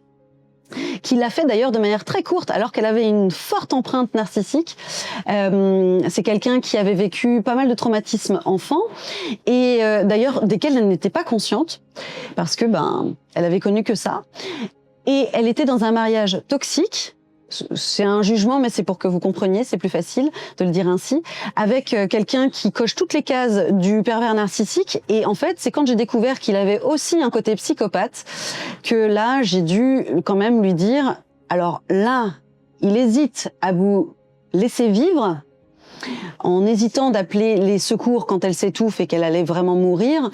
A: qui l'a fait d'ailleurs de manière très courte, alors qu'elle avait une forte empreinte narcissique. C'est quelqu'un qui avait vécu pas mal de traumatismes enfant, et d'ailleurs desquels elle n'était pas consciente, parce que elle avait connu que ça. Et elle était dans un mariage toxique. C'est un jugement, mais c'est pour que vous compreniez, c'est plus facile de le dire ainsi, avec quelqu'un qui coche toutes les cases du pervers narcissique. Et en fait, c'est quand j'ai découvert qu'il avait aussi un côté psychopathe que là, j'ai dû quand même lui dire, alors là, il hésite à vous laisser vivre, en hésitant d'appeler les secours quand elle s'étouffe et qu'elle allait vraiment mourir.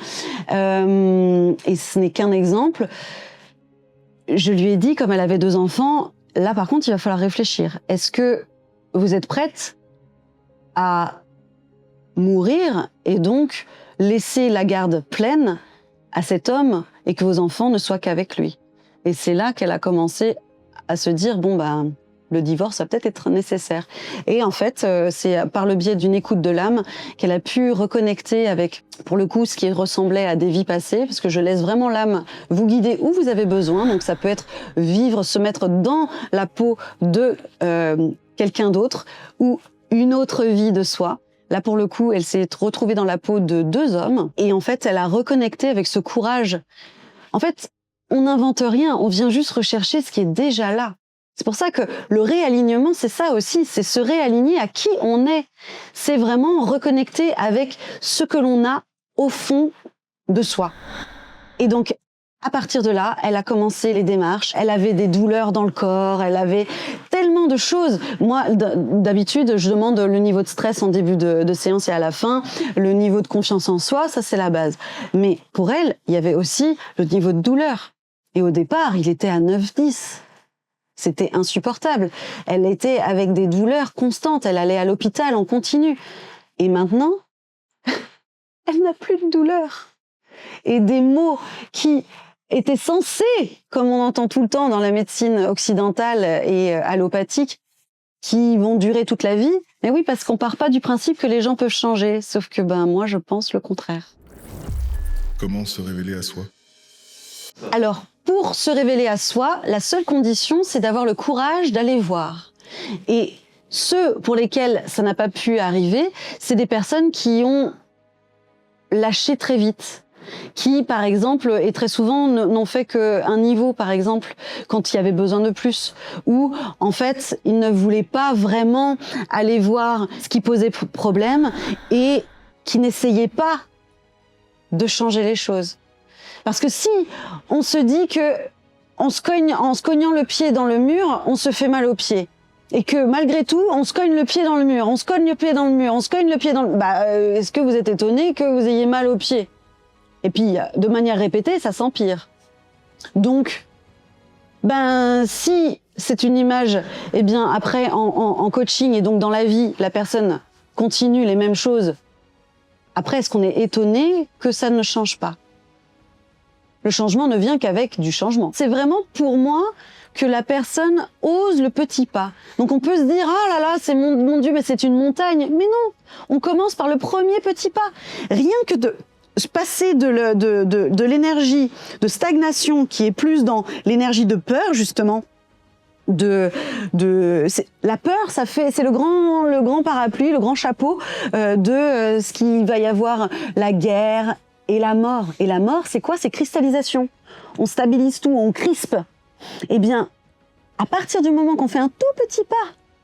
A: Et ce n'est qu'un exemple. Je lui ai dit, comme elle avait 2 enfants, là, par contre, il va falloir réfléchir. Est-ce que vous êtes prête à mourir et donc laisser la garde pleine à cet homme et que vos enfants ne soient qu'avec lui? Et c'est là qu'elle a commencé à se dire, le divorce va peut-être être nécessaire. Et en fait, c'est par le biais d'une écoute de l'âme qu'elle a pu reconnecter avec, pour le coup, ce qui ressemblait à des vies passées, parce que je laisse vraiment l'âme vous guider où vous avez besoin. Donc ça peut être vivre, se mettre dans la peau de quelqu'un d'autre ou une autre vie de soi. Là, pour le coup, elle s'est retrouvée dans la peau de 2 hommes. Et en fait, elle a reconnecté avec ce courage. En fait, on n'invente rien, on vient juste rechercher ce qui est déjà là. C'est pour ça que le réalignement, c'est ça aussi, c'est se réaligner à qui on est. C'est vraiment reconnecter avec ce que l'on a au fond de soi. Et donc, à partir de là, elle a commencé les démarches, elle avait des douleurs dans le corps, elle avait tellement de choses. Moi, d'habitude, je demande le niveau de stress en début de séance et à la fin, le niveau de confiance en soi, ça c'est la base. Mais pour elle, il y avait aussi le niveau de douleur. Et au départ, il était à 9-10. C'était insupportable. Elle était avec des douleurs constantes. Elle allait à l'hôpital en continu. Et maintenant, elle n'a plus de douleur. Et des mots qui étaient censés, comme on entend tout le temps dans la médecine occidentale et allopathique, qui vont durer toute la vie. Mais oui, parce qu'on part pas du principe que les gens peuvent changer. Sauf que moi, je pense le contraire.
B: Comment se révéler à soi?
A: Alors, pour se révéler à soi, la seule condition, c'est d'avoir le courage d'aller voir. Et ceux pour lesquels ça n'a pas pu arriver, c'est des personnes qui ont lâché très vite, qui, par exemple, et très souvent n'ont fait qu'un niveau, par exemple, quand il y avait besoin de plus, ou en fait, ils ne voulaient pas vraiment aller voir ce qui posait problème et qui n'essayaient pas de changer les choses. Parce que si on se dit que en se cognant le pied dans le mur, on se fait mal au pied, et que malgré tout, on se cogne le pied dans le mur, on se cogne le pied dans le mur, on se cogne le pied dans le... est-ce que vous êtes étonné que vous ayez mal au pied? Et puis, de manière répétée, ça s'empire. Donc, si c'est une image, après, en coaching et donc dans la vie, la personne continue les mêmes choses, après, est-ce qu'on est étonné que ça ne change pas? Le changement ne vient qu'avec du changement. C'est vraiment pour moi que la personne ose le petit pas. Donc on peut se dire, ah là là, c'est mon Dieu, mais c'est une montagne. Mais non, on commence par le premier petit pas. Rien que de passer de l'énergie de stagnation qui est plus dans l'énergie de peur, justement, la peur, c'est le grand parapluie, le grand chapeau de ce qu'il va y avoir, la guerre et la mort. Et la mort, c'est quoi? C'est cristallisation. On stabilise tout, on crispe. Eh bien, à partir du moment qu'on fait un tout petit pas,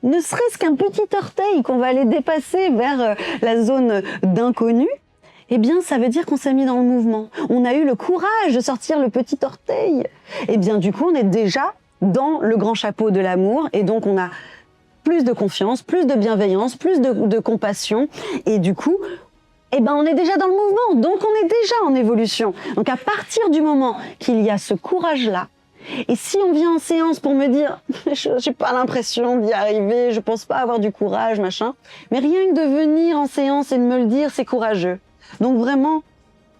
A: ne serait-ce qu'un petit orteil qu'on va aller dépasser vers la zone d'inconnu, eh bien, ça veut dire qu'on s'est mis dans le mouvement. On a eu le courage de sortir le petit orteil. Eh bien, du coup, on est déjà dans le grand chapeau de l'amour et donc on a plus de confiance, plus de bienveillance, plus de compassion et du coup, on est déjà dans le mouvement, donc on est déjà en évolution. Donc à partir du moment qu'il y a ce courage-là, et si on vient en séance pour me dire « j'ai pas l'impression d'y arriver, je pense pas avoir du courage, machin », mais rien que de venir en séance et de me le dire, c'est courageux. Donc vraiment,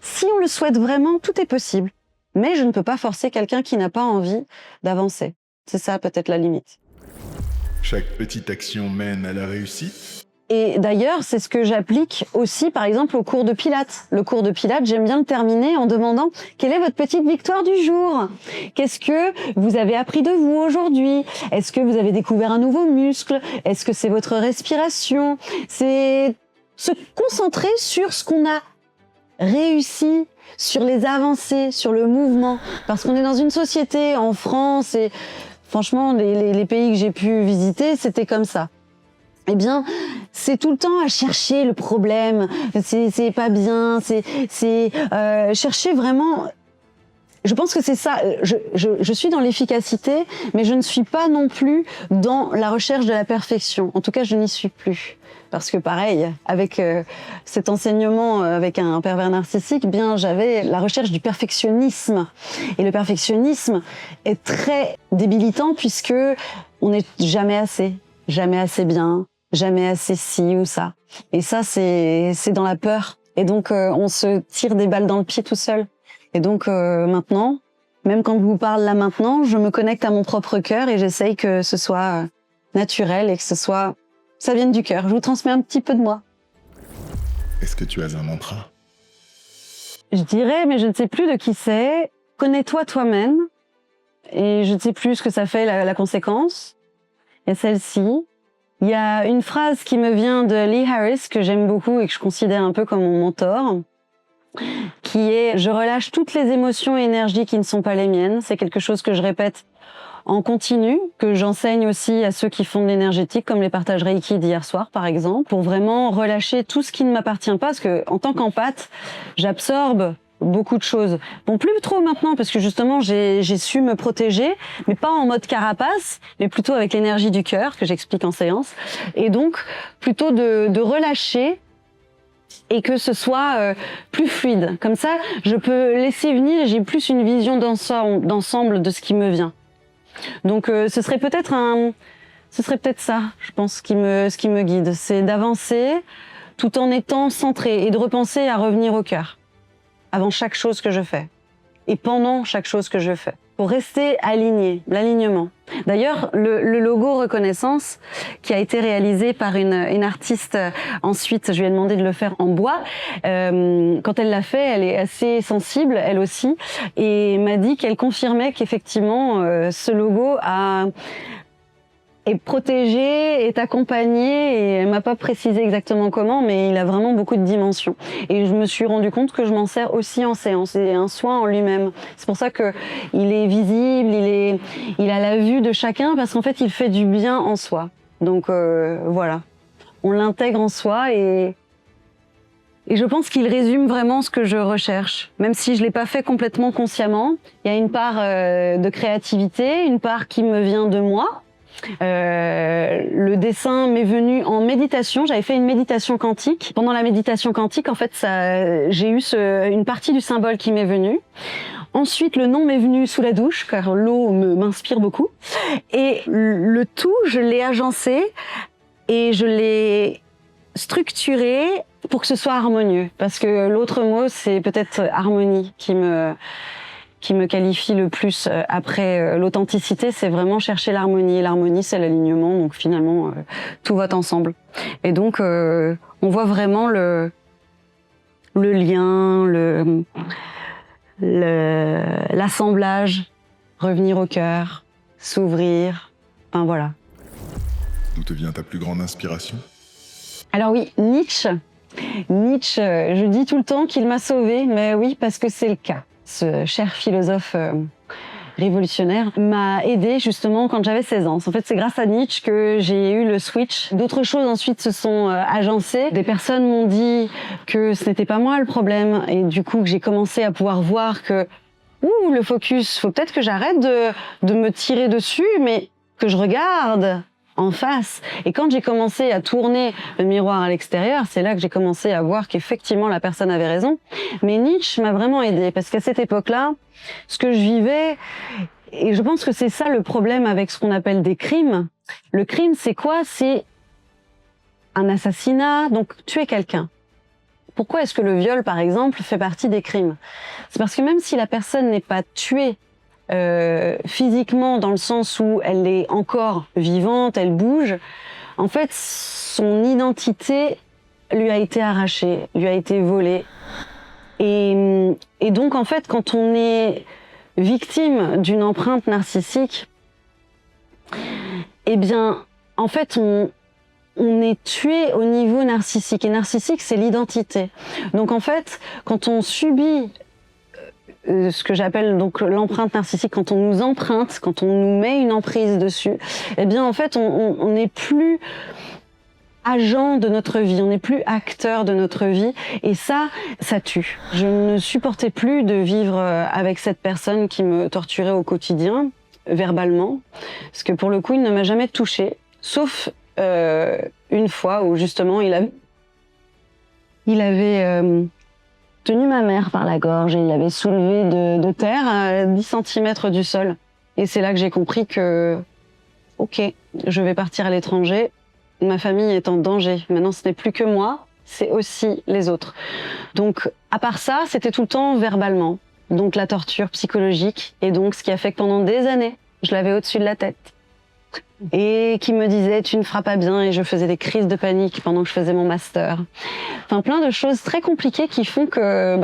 A: si on le souhaite vraiment, tout est possible. Mais je ne peux pas forcer quelqu'un qui n'a pas envie d'avancer. C'est ça peut-être la limite.
B: Chaque petite action mène à la réussite.
A: Et d'ailleurs, c'est ce que j'applique aussi, par exemple, au cours de Pilates. Le cours de Pilates, j'aime bien le terminer en demandant quelle est votre petite victoire du jour? Qu'est-ce que vous avez appris de vous aujourd'hui? Est-ce que vous avez découvert un nouveau muscle? Est-ce que c'est votre respiration? C'est se concentrer sur ce qu'on a réussi, sur les avancées, sur le mouvement. Parce qu'on est dans une société, en France, et franchement, les pays que j'ai pu visiter, c'était comme ça. Eh bien, c'est tout le temps à chercher le problème, c'est pas bien, c'est chercher vraiment. Je pense que c'est ça. Je suis dans l'efficacité, mais je ne suis pas non plus dans la recherche de la perfection. En tout cas, je n'y suis plus. Parce que pareil, avec cet enseignement avec un pervers narcissique, bien j'avais la recherche du perfectionnisme. Et le perfectionnisme est très débilitant puisque on n'est jamais assez bien, jamais assez ci ou ça. Et ça, c'est dans la peur. Et donc, on se tire des balles dans le pied tout seul. Et donc, maintenant, même quand je vous parle là maintenant, je me connecte à mon propre cœur et j'essaye que ce soit naturel et que ça vienne du cœur. Je vous transmets un petit peu de moi.
B: Est-ce que tu as un mantra?
A: Je dirais, mais je ne sais plus de qui c'est. Connais-toi toi-même. Et je ne sais plus ce que ça fait, la conséquence. Et celle-ci. Il y a une phrase qui me vient de Lee Harris, que j'aime beaucoup et que je considère un peu comme mon mentor, qui est « Je relâche toutes les émotions et énergies qui ne sont pas les miennes ». C'est quelque chose que je répète en continu, que j'enseigne aussi à ceux qui font de l'énergétique, comme les partages Reiki d'hier soir, par exemple, pour vraiment relâcher tout ce qui ne m'appartient pas, parce que en tant qu'empathe, j'absorbe beaucoup de choses. Bon, plus trop maintenant, parce que justement, j'ai su me protéger, mais pas en mode carapace, mais plutôt avec l'énergie du cœur, que j'explique en séance, et donc plutôt de relâcher, et que ce soit plus fluide. Comme ça, je peux laisser venir et j'ai plus une vision d'ensemble de ce qui me vient. Donc ce serait peut-être ça, je pense, ce qui me guide. C'est d'avancer tout en étant centré et de repenser à revenir au cœur avant chaque chose que je fais et pendant chaque chose que je fais. Pour rester aligné, l'alignement. D'ailleurs, le logo reconnaissance qui a été réalisé par une artiste, ensuite je lui ai demandé de le faire en bois. Quand elle l'a fait, elle est assez sensible, elle aussi, et m'a dit qu'elle confirmait qu'effectivement ce logo est protégé, est accompagné, et elle m'a pas précisé exactement comment, mais il a vraiment beaucoup de dimensions. Et je me suis rendu compte que je m'en sers aussi en séance, c'est un soin en lui-même. C'est pour ça que il est visible, il a la vue de chacun, parce qu'en fait il fait du bien en soi. Donc voilà, on l'intègre en soi et je pense qu'il résume vraiment ce que je recherche. Même si je l'ai pas fait complètement consciemment, il y a une part de créativité, une part qui me vient de moi. Le dessin m'est venu en méditation. J'avais fait une méditation quantique. Pendant la méditation quantique, en fait, j'ai eu une partie du symbole qui m'est venue. Ensuite, le nom m'est venu sous la douche, car l'eau m'inspire beaucoup. Et le tout, je l'ai agencé et je l'ai structuré pour que ce soit harmonieux. Parce que l'autre mot, c'est peut-être harmonie qui me qualifie le plus. Après l'authenticité, c'est vraiment chercher l'harmonie. Et l'harmonie, c'est l'alignement. Donc finalement, tout va ensemble. Et donc, on voit vraiment le lien, l'assemblage, revenir au cœur, s'ouvrir. Enfin voilà.
B: D'où te vient ta plus grande inspiration?
A: Alors oui, Nietzsche, je dis tout le temps qu'il m'a sauvée, mais oui, parce que c'est le cas. Ce cher philosophe révolutionnaire m'a aidé justement quand j'avais 16 ans. En fait, c'est grâce à Nietzsche que j'ai eu le switch. D'autres choses ensuite se sont agencées. Des personnes m'ont dit que ce n'était pas moi le problème et du coup que j'ai commencé à pouvoir voir que le focus, faut peut-être que j'arrête de me tirer dessus, mais que je regarde en face. Et quand j'ai commencé à tourner le miroir à l'extérieur, c'est là que j'ai commencé à voir qu'effectivement la personne avait raison. Mais Nietzsche m'a vraiment aidée parce qu'à cette époque-là, ce que je vivais, et je pense que c'est ça le problème avec ce qu'on appelle des crimes. Le crime, c'est quoi? C'est un assassinat, donc tuer quelqu'un. Pourquoi est-ce que le viol, par exemple, fait partie des crimes? C'est parce que même si la personne n'est pas tuée physiquement dans le sens où elle est encore vivante, elle bouge. En fait, son identité lui a été arrachée, lui a été volée. Et donc, en fait, quand on est victime d'une empreinte narcissique, eh bien, en fait, on est tué au niveau narcissique. Et narcissique, c'est l'identité. Donc, en fait, quand on subit ce que j'appelle donc l'empreinte narcissique, quand on nous emprunte, quand on nous met une emprise dessus, eh bien, en fait, on n'est plus agent de notre vie, on n'est plus acteur de notre vie, et ça tue. Je ne supportais plus de vivre avec cette personne qui me torturait au quotidien, verbalement, parce que pour le coup, il ne m'a jamais touchée, sauf une fois où justement il avait tenu ma mère par la gorge et il l'avait soulevée de terre à 10 cm du sol. Et c'est là que j'ai compris que, ok, je vais partir à l'étranger, ma famille est en danger. Maintenant, ce n'est plus que moi, c'est aussi les autres. Donc, à part ça, c'était tout le temps verbalement. Donc, la torture psychologique. Et donc, ce qui a fait que pendant des années, je l'avais au-dessus de la tête. Et qui me disait, tu ne feras pas bien, et je faisais des crises de panique pendant que je faisais mon master. Enfin, plein de choses très compliquées qui font que,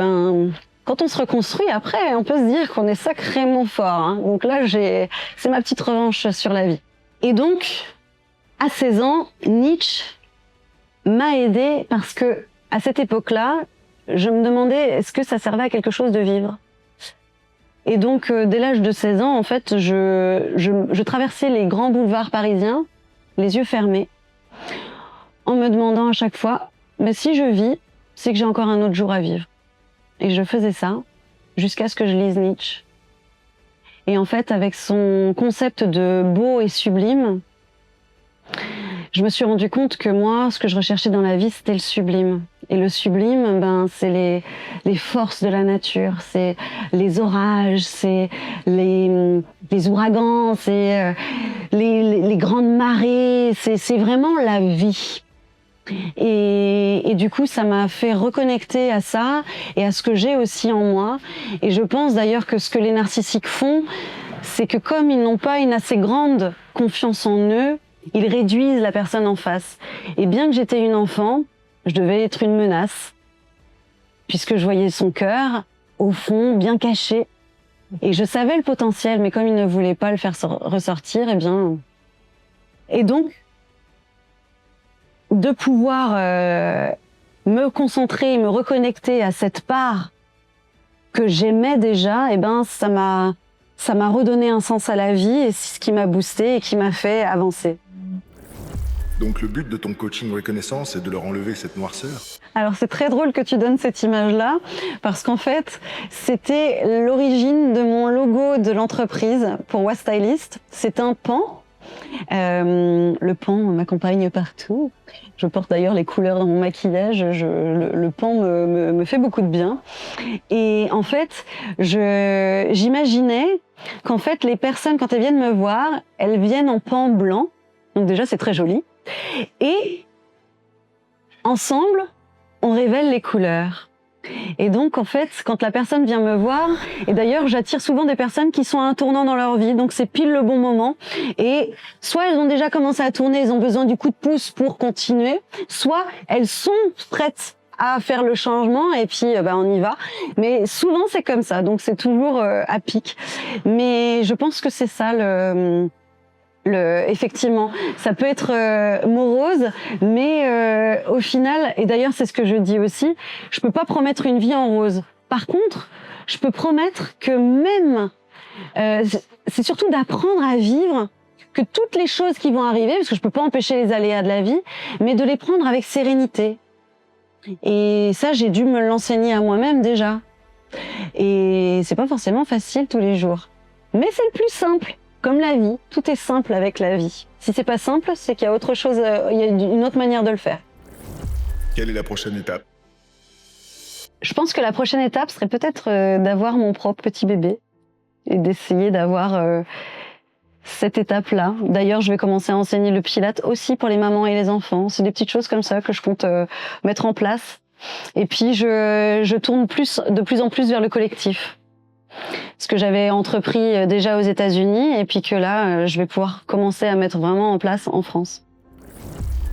A: quand on se reconstruit après, on peut se dire qu'on est sacrément fort. Hein. Donc là, c'est ma petite revanche sur la vie. Et donc, à 16 ans, Nietzsche m'a aidée parce que, à cette époque-là, je me demandais, est-ce que ça servait à quelque chose de vivre ? Et donc, dès l'âge de 16 ans, en fait, je traversais les grands boulevards parisiens, les yeux fermés, en me demandant à chaque fois, mais si je vis, c'est que j'ai encore un autre jour à vivre. Et je faisais ça jusqu'à ce que je lise Nietzsche. Et en fait, avec son concept de beau et sublime, je me suis rendu compte que moi, ce que je recherchais dans la vie, c'était le sublime. Et le sublime, c'est les forces de la nature, c'est les orages, c'est les ouragans, c'est les grandes marées, c'est vraiment la vie. Et du coup, ça m'a fait reconnecter à ça et à ce que j'ai aussi en moi. Et je pense d'ailleurs que ce que les narcissiques font, c'est que comme ils n'ont pas une assez grande confiance en eux, ils réduisent la personne en face. Et bien que j'étais une enfant, je devais être une menace, puisque je voyais son cœur, au fond, bien caché. Et je savais le potentiel, mais comme il ne voulait pas le faire ressortir, eh bien... Et donc, de pouvoir me concentrer, me reconnecter à cette part que j'aimais déjà, eh ben, ça m'a redonné un sens à la vie, et c'est ce qui m'a boosté et qui m'a fait avancer.
B: Donc le but de ton coaching reconnaissance est de leur enlever cette noirceur.
A: Alors c'est très drôle que tu donnes cette image-là, parce qu'en fait, c'était l'origine de mon logo de l'entreprise pour Wastylist. C'est un pan. Le pan m'accompagne partout. Je porte d'ailleurs les couleurs dans mon maquillage. Le pan me fait beaucoup de bien. Et en fait, j'imaginais qu'en fait, les personnes, quand elles viennent me voir, elles viennent en pan blanc. Donc déjà, c'est très joli. Et ensemble, on révèle les couleurs. Et donc, en fait, quand la personne vient me voir, et d'ailleurs, j'attire souvent des personnes qui sont à un tournant dans leur vie, donc c'est pile le bon moment. Et soit elles ont déjà commencé à tourner, elles ont besoin du coup de pouce pour continuer, soit elles sont prêtes à faire le changement et puis on y va. Mais souvent, c'est comme ça, donc c'est toujours à pic. Mais je pense que c'est ça effectivement, ça peut être morose, mais au final, et d'ailleurs c'est ce que je dis aussi, je peux pas promettre une vie en rose. Par contre, je peux promettre que même, c'est surtout d'apprendre à vivre, que toutes les choses qui vont arriver, parce que je peux pas empêcher les aléas de la vie, mais de les prendre avec sérénité. Et ça, j'ai dû me l'enseigner à moi-même déjà. Et c'est pas forcément facile tous les jours. Mais c'est le plus simple. Comme la vie, tout est simple avec la vie. Si c'est pas simple, c'est qu'il y a autre chose, il y a une autre manière de le faire.
B: Quelle est la prochaine étape ?
A: Je pense que la prochaine étape serait peut-être d'avoir mon propre petit bébé et d'essayer d'avoir cette étape-là. D'ailleurs, je vais commencer à enseigner le Pilate aussi pour les mamans et les enfants. C'est des petites choses comme ça que je compte mettre en place. Et puis, je tourne de plus en plus vers le collectif. ce que j'avais entrepris déjà aux États-Unis et puis que là, je vais pouvoir commencer à mettre vraiment en place en France.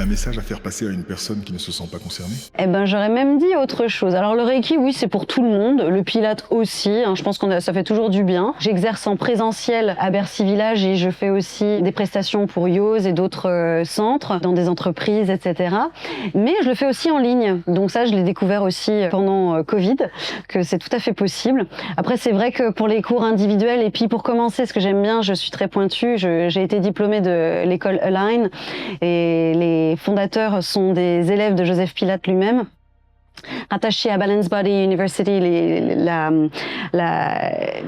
B: Un message à faire passer à une personne qui ne se sent pas concernée?
A: Eh ben, j'aurais même dit autre chose. Alors, le Reiki, oui, c'est pour tout le monde. Le Pilate aussi. Je pense ça fait toujours du bien. J'exerce en présentiel à Bercy Village et je fais aussi des prestations pour Yoz et d'autres centres dans des entreprises, etc. Mais je le fais aussi en ligne. Donc ça, je l'ai découvert aussi pendant Covid, que c'est tout à fait possible. Après, c'est vrai que pour les cours individuels et puis pour commencer, ce que j'aime bien, je suis très pointue. J'ai été diplômée de l'école Align et les fondateurs sont des élèves de Joseph Pilate lui-même, rattachés à Balance Body University,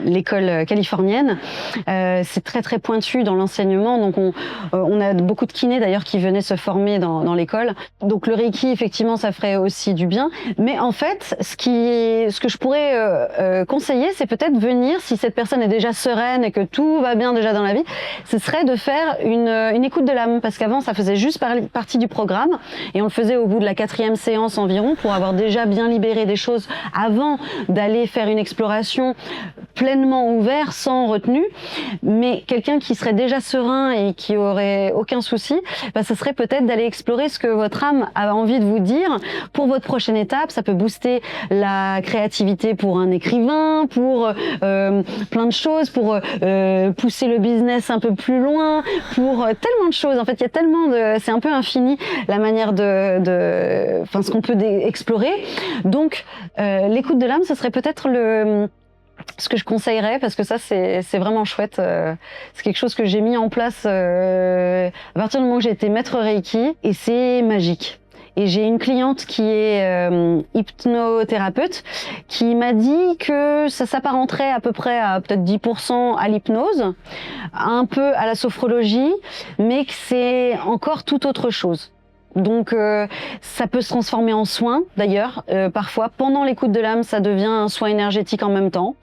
A: l'école californienne. C'est très très pointu dans l'enseignement, donc on a beaucoup de kinés d'ailleurs qui venaient se former dans l'école. Donc le Reiki, effectivement, ça ferait aussi du bien. Mais en fait, ce que je pourrais conseiller, c'est peut-être venir, si cette personne est déjà sereine et que tout va bien déjà dans la vie, ce serait de faire une écoute de l'âme, parce qu'avant ça faisait juste partie du programme et on le faisait au bout de la 4e séance environ pour avoir déjà bien libéré des choses avant d'aller faire une exploration pleinement ouverte, sans retenue. Mais quelqu'un qui serait déjà serein et qui aurait aucun souci, ça serait peut-être d'aller explorer ce que votre âme a envie de vous dire pour votre prochaine étape. Ça peut booster la créativité pour un écrivain, pour plein de choses, pour pousser le business un peu plus loin, pour tellement de choses. En fait, il y a tellement c'est un peu infini la manière ce qu'on peut explorer. Donc, l'écoute de l'âme, ce serait peut-être ce que je conseillerais, parce que ça, c'est vraiment chouette. C'est quelque chose que j'ai mis en place à partir du moment où j'ai été maître Reiki, et c'est magique. Et j'ai une cliente qui est hypnothérapeute qui m'a dit que ça s'apparenterait à peu près à peut-être 10% à l'hypnose, un peu à la sophrologie, mais que c'est encore tout autre chose. Donc ça peut se transformer en soin d'ailleurs, parfois pendant l'écoute de l'âme ça devient un soin énergétique en même temps.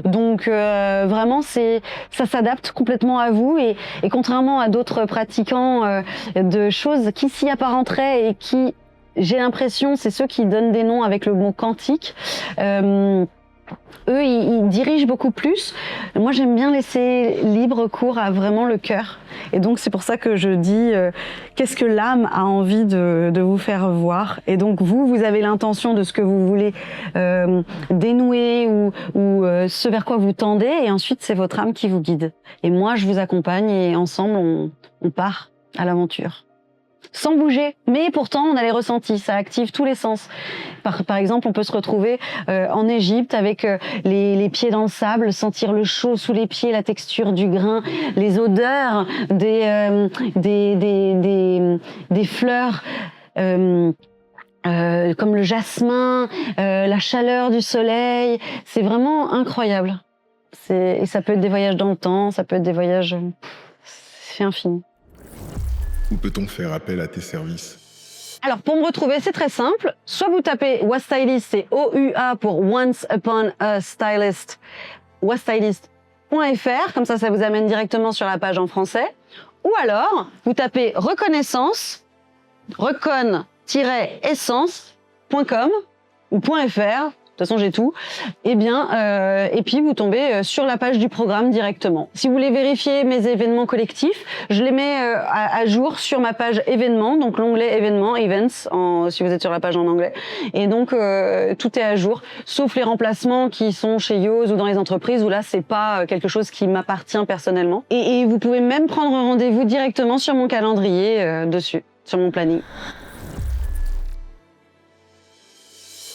A: Donc vraiment ça s'adapte complètement à vous et contrairement à d'autres pratiquants de choses qui s'y apparenteraient et qui, j'ai l'impression, c'est ceux qui donnent des noms avec le mot quantique, eux, ils dirigent beaucoup plus. Moi, j'aime bien laisser libre cours à vraiment le cœur. Et donc, c'est pour ça que je dis qu'est-ce que l'âme a envie de vous faire voir. Et donc, vous avez l'intention de ce que vous voulez dénouer ou ce vers quoi vous tendez. Et ensuite, c'est votre âme qui vous guide. Et moi, je vous accompagne et ensemble, on part à l'aventure. Sans bouger, mais pourtant on a les ressentis, ça active tous les sens. Par exemple, on peut se retrouver en Égypte avec les pieds dans le sable, sentir le chaud sous les pieds, la texture du grain, les odeurs des fleurs. Comme le jasmin, la chaleur du soleil, c'est vraiment incroyable. Et ça peut être des voyages dans le temps, ça peut être des voyages, c'est infini.
B: Où peut-on faire appel à tes services?
A: Alors, pour me retrouver, c'est très simple. Soit vous tapez Wastylist, c'est OUA pour Once Upon a Stylist, wastylist.fr, comme ça vous amène directement sur la page en français. Ou alors, vous tapez reconnaissance, recon-essence.com ou .fr. De toute façon, j'ai tout. Et puis vous tombez sur la page du programme directement. Si vous voulez vérifier mes événements collectifs, je les mets à jour sur ma page événements, donc l'onglet événements, events, si vous êtes sur la page en anglais. Et donc tout est à jour, sauf les remplacements qui sont chez Yoz ou dans les entreprises où là c'est pas quelque chose qui m'appartient personnellement. Et vous pouvez même prendre rendez-vous directement sur mon calendrier dessus, sur mon planning.